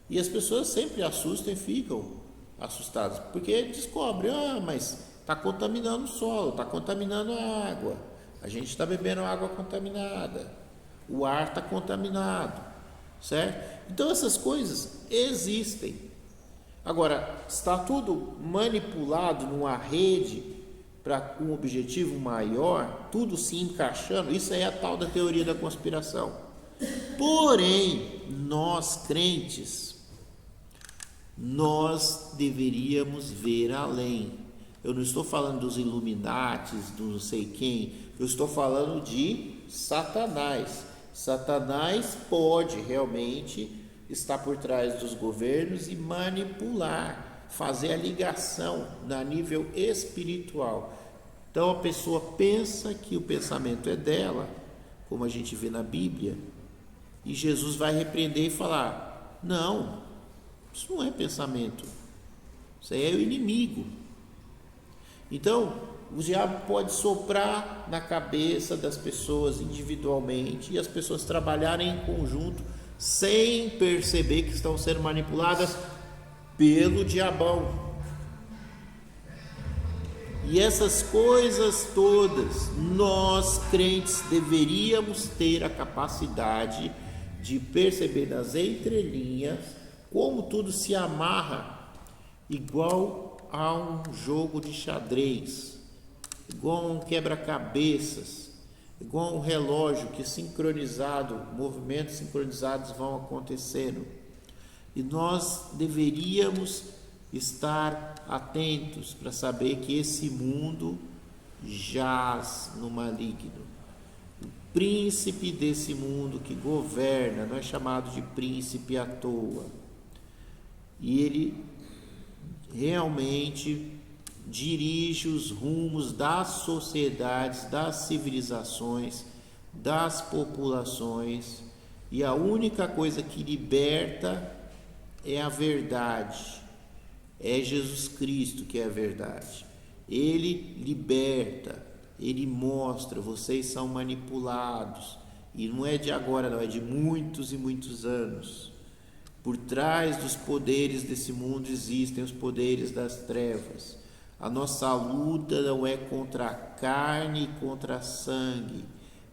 e as pessoas sempre assustam e ficam assustadas porque descobrem: mas está contaminando o solo, está contaminando a água, a gente está bebendo água contaminada, o ar está contaminado, certo? Então essas coisas existem. Agora, está tudo manipulado numa rede para um objetivo maior, tudo se encaixando. Isso aí é a tal da teoria da conspiração. Porém, nós crentes, nós deveríamos ver além. Eu não estou falando dos Illuminatis, do não sei quem, eu estou falando de Satanás. Satanás pode realmente estar por trás dos governos e manipular, fazer a ligação a nível espiritual. Então a pessoa pensa que o pensamento é dela, como a gente vê na Bíblia, e Jesus vai repreender e falar: não, isso não é pensamento, isso aí é o inimigo. Então o diabo pode soprar na cabeça das pessoas individualmente e as pessoas trabalharem em conjunto sem perceber que estão sendo manipuladas pelo diabão. E essas coisas todas, nós crentes deveríamos ter a capacidade de perceber nas entrelinhas como tudo se amarra, igual a um jogo de xadrez, igual a um quebra-cabeças, igual a um relógio que sincronizado, movimentos sincronizados vão acontecendo. E nós deveríamos estar atentos para saber que esse mundo jaz no maligno. O príncipe desse mundo que governa não é chamado de príncipe à toa. E ele realmente dirige os rumos das sociedades, das civilizações, das populações, e a única coisa que liberta é a verdade, é Jesus Cristo que é a verdade. Ele liberta, ele mostra: vocês são manipulados, e não é de agora, não, é de muitos e muitos anos. Por trás dos poderes desse mundo existem os poderes das trevas. A nossa luta não é contra a carne e contra sangue,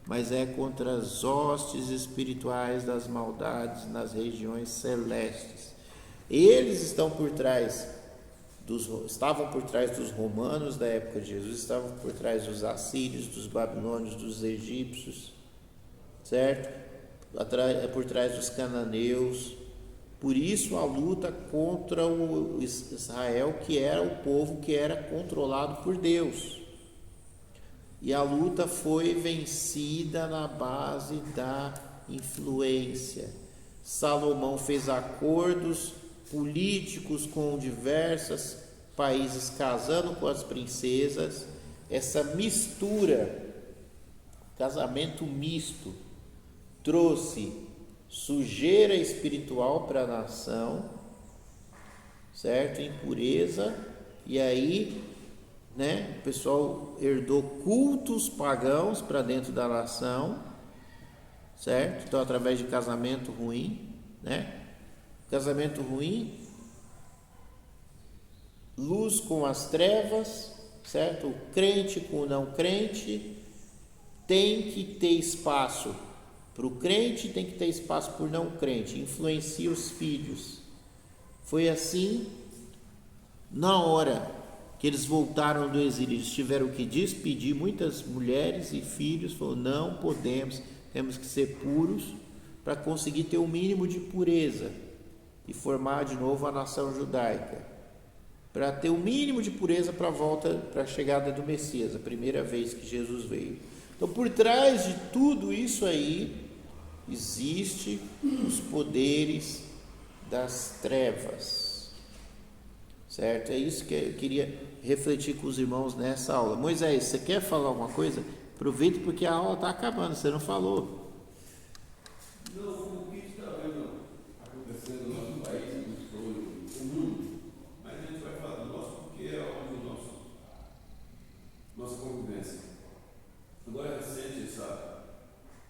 mas é contra as hostes espirituais das maldades nas regiões celestes. Eles estão por trás estavam por trás dos romanos da época de Jesus, estavam por trás dos assírios, dos babilônios, dos egípcios, certo? Por trás dos cananeus. Por isso a luta contra o Israel, que era o povo que era controlado por Deus. E a luta foi vencida na base da influência. Salomão fez acordos políticos com diversos países, casando com as princesas. Essa mistura, casamento misto, trouxe sujeira espiritual para a nação, certo? Impureza. E aí, o pessoal herdou cultos pagãos para dentro da nação, certo? Então, através de casamento ruim, casamento ruim, luz com as trevas, certo? O crente com o não crente. Tem que ter espaço para o crente, tem que ter espaço para o não crente. Influencia os filhos. Foi assim, na hora que eles voltaram do exílio, eles tiveram que despedir muitas mulheres e filhos. Falaram: não podemos, temos que ser puros para conseguir ter o mínimo de pureza e formar de novo a nação judaica, para ter o mínimo de pureza para a volta, para a chegada do Messias, a primeira vez que Jesus veio. Então, por trás de tudo isso aí, existe os poderes das trevas, certo? É isso que eu queria refletir com os irmãos nessa aula. Moisés, você quer falar alguma coisa? Aproveita, porque a aula está acabando, você não falou. Não, o que está vendo acontecendo no nosso país, no mundo, mas a gente vai falar do nosso, porque é onde nossa convivência. Agora é recente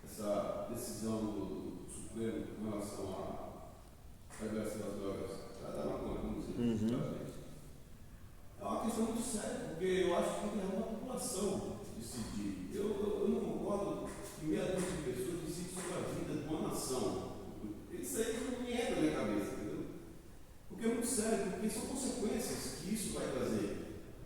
essa decisão do Supremo com relação à regulação das drogas, da maconha, vamos dizer, é uma questão muito séria, porque eu acho que tem que levar a população decidir. Eu não concordo que meia dúzia de pessoas decidem sobre a vida de uma nação. Isso aí não me entra na minha cabeça, entendeu? Porque é muito sério, porque são consequências que isso vai trazer.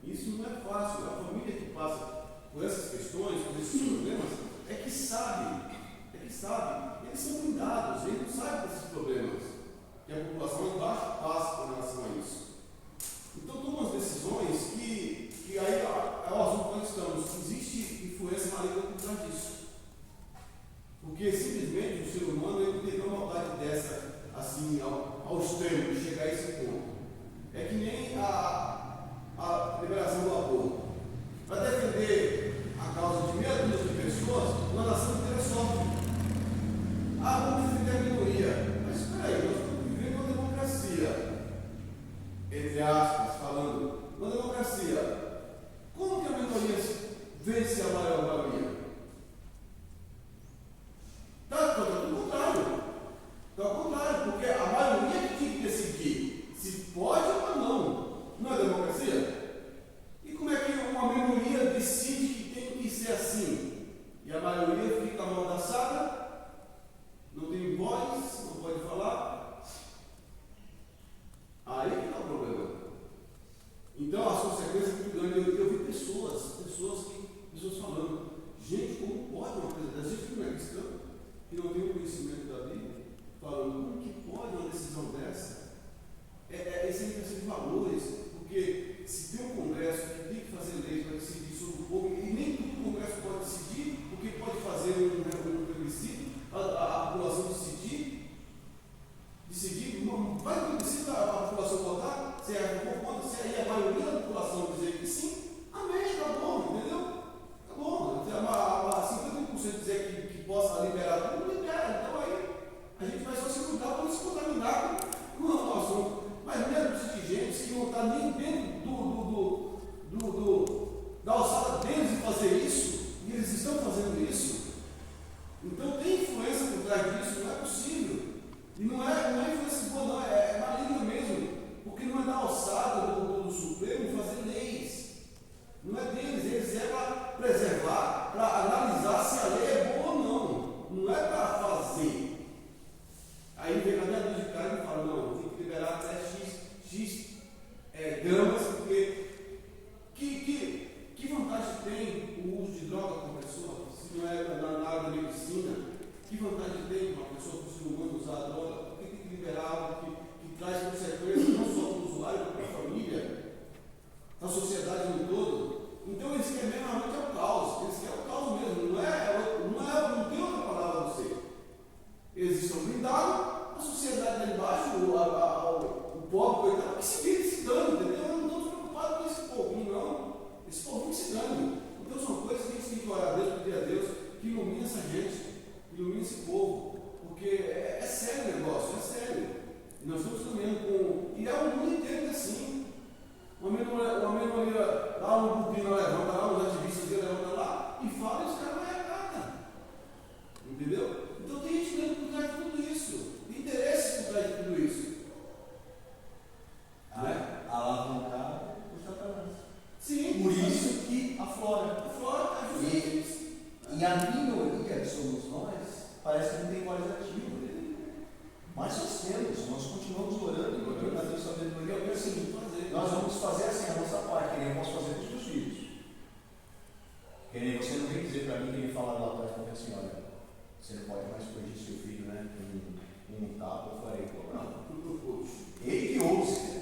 Isso não é fácil. A família que passa por essas questões, por esses problemas, é que sabe. Eles são blindados, eles não sabem desses problemas que a população embaixo passa com relação a isso. Então, tomam as decisões que aí é o assunto que nós estamos. Existe influência maligna por trás disso. Porque simplesmente o ser humano ele não teve uma maldade dessa, assim, ao extremo, de chegar a esse ponto. É que nem a liberação do aborto. Para defender a causa de meia dúzia de pessoas, uma nação inteira sofre. Vamos defender a minoria. Mas espera aí, nós estamos vivendo uma democracia, entre aspas, falando, uma democracia. Como que a minoria vence a maioria? Está tudo ao contrário. Está ao contrário, porque a maioria que tem que decidir se pode ou não. Não é democracia? E como é que uma minoria decide que tem que ser assim? E a maioria fica amordaçada, não tem voz, não pode falar. Aí que está o problema. Então as consequências são muito grandes. Eu vi pessoas falando: gente, como pode uma coisa dessa? Gente que não é cristã, que não tem o conhecimento da Bíblia, falando: como que pode uma decisão dessa? Esse é a questão de valores, porque se tem um Congresso que tem que fazer leis para decidir sobre o povo, e nem todo o Congresso pode decidir, porque pode fazer um plebiscito, a população decidir, vai no plebiscito a população votar, se é a favor, se aí a maioria da população dizer que sim, amém, tá bom, entendeu? Tá bom, se 50% dizer que possa liberar tudo, libera. Então aí a gente vai só se cuidar para não se contaminar com o assunto. Mas mesmo de gente que não está nem dentro da alçada deles de fazer isso, e eles estão fazendo isso, então tem influência por trás disso, não é possível. E não é influência boa, não, é maligna mesmo, porque não é da alçada do Supremo fazer leis. Não é deles, eles é para preservar, para analisar se a lei é boa ou não. Não é para fazer. Aí vem a minha dúvida de cara e fala: não, tem que liberar até X gramas nós temos, nós continuamos orando, orando a Deus sabedoria, porque assim, nós vamos fazer assim a nossa parte, que nem eu posso fazer com os meus filhos. Que nem você não vem dizer para mim que ele fala lá atrás, assim, olha, você não pode mais corrigir seu filho, né? Um tapa, eu falei, pô, não. Ele que ouça.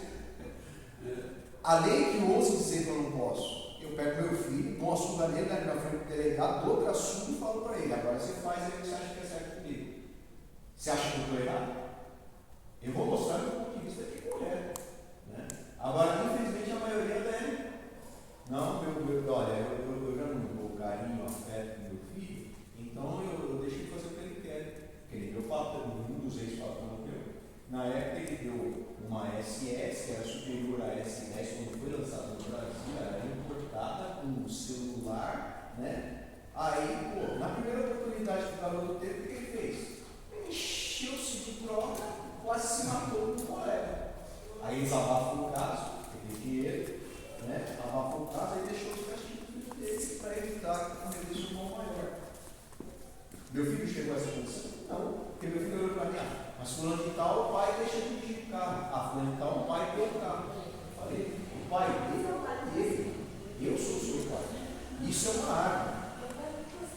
A lei que ouça dizer que eu não posso. Eu pego meu filho, posso dar nele na frente do delegado, dou para assunto e falo para ele, agora você faz aí o que você acha que é certo comigo. Você acha que eu estou errado? Eu vou mostrar meu ponto de vista que é correto. Né? Agora, infelizmente, a maioria dele, não, olha, eu já não dou carinho, afeto do meu filho, então eu deixo ele fazer o que ele quer. Porque ele deu patrão, um dos ex-patrões meu. Na época ele deu uma SS, que era superior à S10, quando foi lançada no Brasil, ela era importada com um celular, né? Aí, pô, na primeira oportunidade que o garoto teve, o que ele fez? Ele encheu-se de droga, quase se matou com um colega. Aí eles abafam o caso, teve dinheiro, né? Abafou o caso e deixou os castigos dele para evitar que cometesse um mal maior. Meu filho chegou a essa condição? Não, porque meu filho olhou para mim, mas fulano de tal, o pai deixa de dirigir o carro. Fulano de tal, o pai tem o carro. Eu falei, o pai dele é o pai dele. Eu sou o seu pai. Isso é uma arma.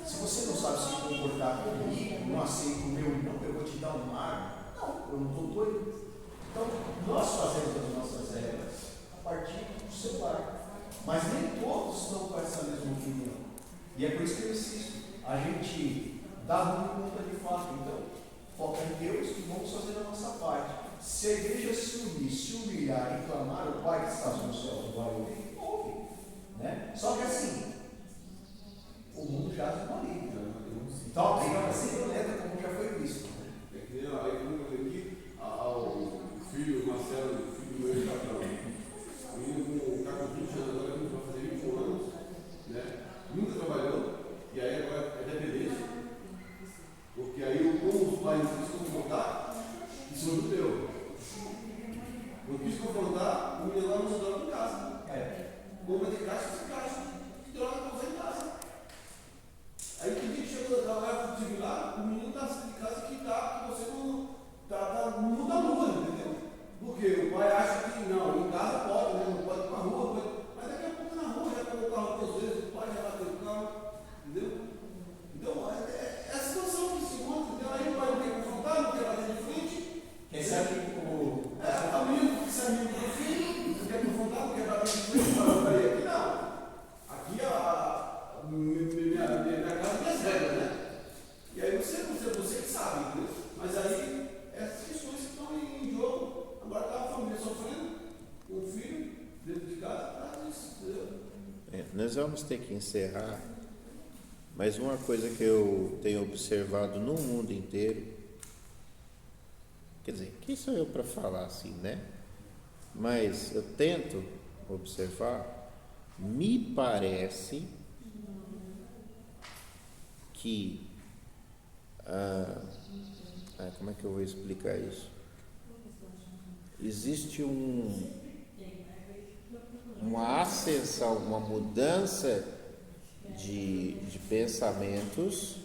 Se você não sabe se comportar comigo, não aceita o meu não, eu vou te dar uma arma. Não, eu não estou doido. Então, nós fazemos as nossas regras a partir do celular. Mas nem todos estão com essa mesma opinião. E é por isso que eu insisto. A gente dá muito conta de fato. Então, foca em Deus e vamos fazer a nossa parte. Se a igreja se unir, se humilhar e clamar, o Pai que está no céu vai ouvir, ouve. Né? Só que assim, o mundo já se maligno. Então, a briga vai ser violenta, como já foi visto. É que nem aí, como eu falei aqui, o filho Marcelo, o filho do meu ex-patrão, o menino está com 20 anos, agora vai fazer 21 anos, né? Nunca trabalhou, e aí agora é dependência, porque aí como os pais não quis confrontar, isso não deu. Não quis confrontar, o menino lá não se droga em casa. Compra de caixa, se caixa, que droga para usar em casa. Aí que dia que chegou da hora de lá, o menino está de casa que você não está no mundo da lua, entendeu? Porque o pai acha que não, em casa pode, né? Não pode ir para a rua, pode. Mas daqui a pouco na rua já pegou o carro duas vezes, o pai já bateu o carro, entendeu? Então, é a situação que se encontra, entendeu? Aí o pai não quer confrontar, não quer bater de frente. Quem sabe o. O menino que se amigo do filho, não quer confrontar, não quer bater de frente, para ele aqui não. Aqui minha casa, minhas regras, né? E aí você que sabe, entendeu? Mas aí, essas questões que estão em jogo. Agora está a família sofrendo, com o filho dentro de casa, para isso, entendeu? Nós vamos ter que encerrar, mas uma coisa que eu tenho observado no mundo inteiro, quer dizer, quem sou eu para falar assim, né? Mas eu tento observar, me parece que, como é que eu vou explicar isso? Existe uma ascensão, uma mudança de pensamentos,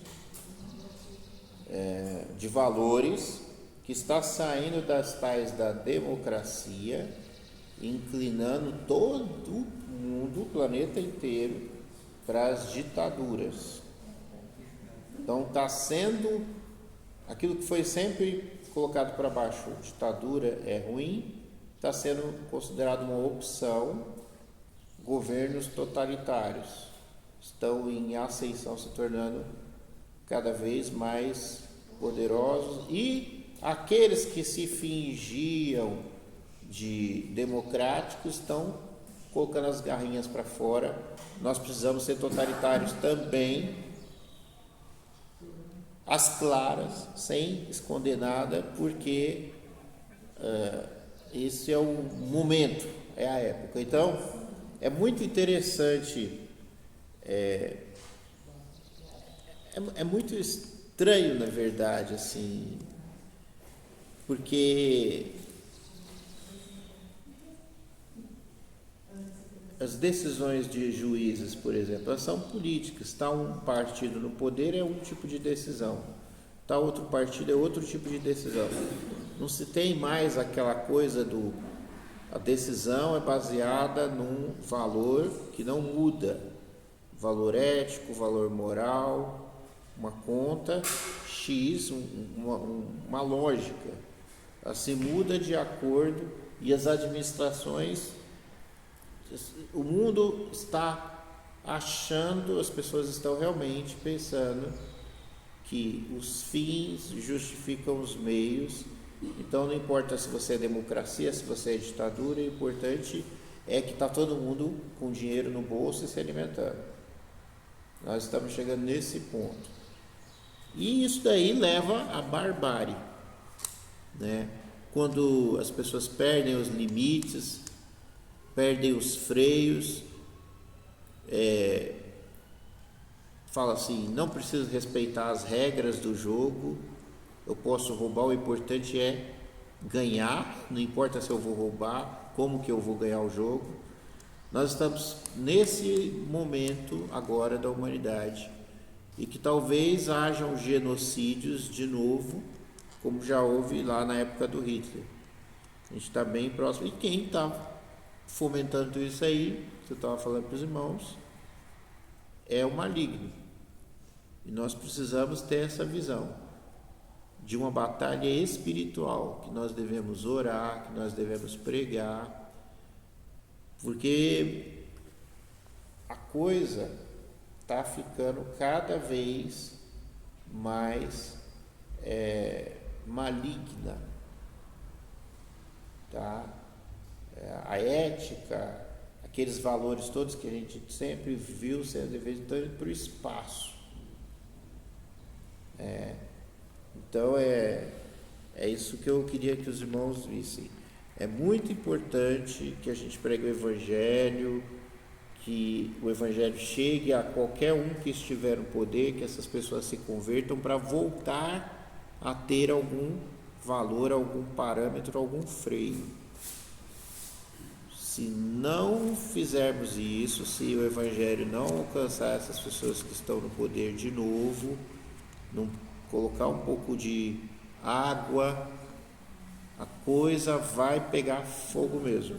de valores, que está saindo das tais da democracia, inclinando todo o mundo, o planeta inteiro, para as ditaduras. Então está sendo aquilo que foi sempre colocado para baixo, ditadura é ruim, está sendo considerado uma opção. Governos totalitários estão em ascensão, se tornando cada vez mais poderosos, e aqueles que se fingiam de democráticos estão colocando as garrinhas para fora. Nós precisamos ser totalitários também, às claras, sem esconder nada, porque esse é o momento, é a época. Então, é muito interessante, é muito estranho, na verdade, assim, porque as decisões de juízes, por exemplo, elas são políticas. Está um partido no poder, é um tipo de decisão. tal outro partido é outro tipo de decisão. Não se tem mais aquela coisa a decisão é baseada num valor que não muda, valor ético, valor moral, uma conta X, uma lógica. Ela se muda de acordo, e as administrações, o mundo está achando, as pessoas estão realmente pensando que os fins justificam os meios. Então não importa se você é democracia, se você é ditadura, o importante é que está todo mundo com dinheiro no bolso e se alimentando. Nós estamos chegando nesse ponto. E isso daí leva à barbárie, né? Quando as pessoas perdem os limites, perdem os freios, fala assim, não preciso respeitar as regras do jogo, eu posso roubar, o importante é ganhar, não importa se eu vou roubar, como que eu vou ganhar o jogo. Nós estamos nesse momento agora da humanidade, e que talvez hajam genocídios de novo, como já houve lá na época do Hitler. A gente está bem próximo, e quem está fomentando isso aí, que eu estava falando para os irmãos, é o maligno. E nós precisamos ter essa visão de uma batalha espiritual, que nós devemos orar, que nós devemos pregar, porque a coisa está ficando cada vez mais maligna, tá? A ética, aqueles valores todos que a gente sempre viu sendo indo para o espaço. Então é isso que eu queria que os irmãos vissem. É muito importante que a gente pregue o Evangelho, que o Evangelho chegue a qualquer um que estiver no poder, que essas pessoas se convertam para voltar a ter algum valor, algum parâmetro, algum freio. Se não fizermos isso, se o Evangelho não alcançar essas pessoas que estão no poder de novo, não colocar um pouco de água, a coisa vai pegar fogo mesmo,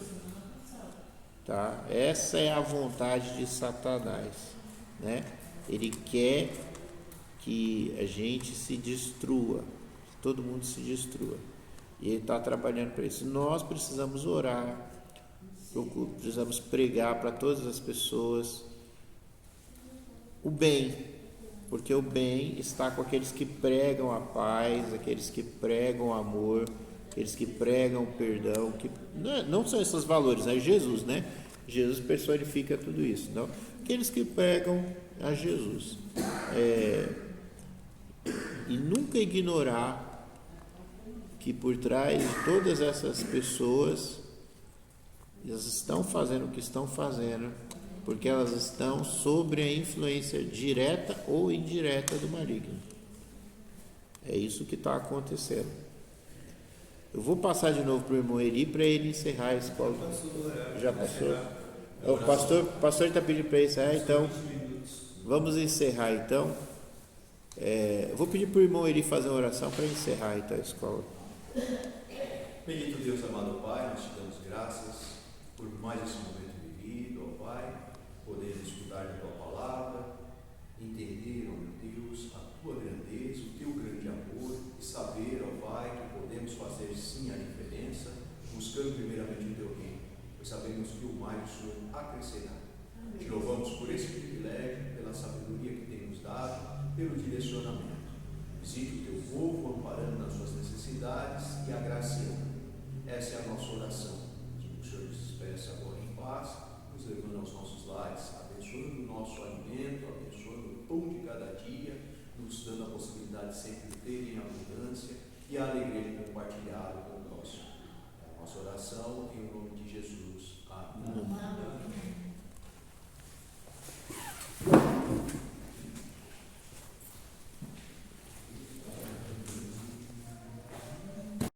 tá? Essa é a vontade de Satanás, né? Ele quer que a gente se destrua, que todo mundo se destrua, e ele está trabalhando para isso. Nós precisamos orar, precisamos pregar para todas as pessoas o bem, porque o bem está com aqueles que pregam a paz, aqueles que pregam o amor, aqueles que pregam o perdão, que não são esses valores, é Jesus, né? Jesus personifica tudo isso, não? Aqueles que pregam a Jesus, e nunca ignorar que por trás de todas essas pessoas, elas estão fazendo o que estão fazendo porque elas estão sob a influência direta ou indireta do maligno. É isso que está acontecendo. Eu vou passar de novo para o irmão Eri para ele encerrar a escola. Já passou? O pastor está pedindo para encerrar, então vamos encerrar então. Eu vou pedir para o irmão Eri fazer uma oração para encerrar então a escola. Bendito Deus, amado Pai, nós te damos graças por mais esse momento vivido, ó Pai, poder escutar de tua palavra, entender, ó meu Deus, a tua grandeza, o teu grande amor, e saber, ó Pai, que podemos fazer sim a diferença, buscando primeiramente o teu reino, pois sabemos que o mais o Senhor acrescentará. Te louvamos por esse privilégio, pela sabedoria que tem nos dado, pelo direcionamento. Visite o teu povo, amparando nas suas necessidades e agraciando. Essa é a nossa oração. Que o Senhor nos despeça agora em paz, nos levando aos nossos lares, abençoando o nosso alimento, abençoando o pão de cada dia, nos dando a possibilidade de sempre ter em abundância e a alegria de compartilhar com o próximo. É a nossa oração em nome de Jesus. Amém.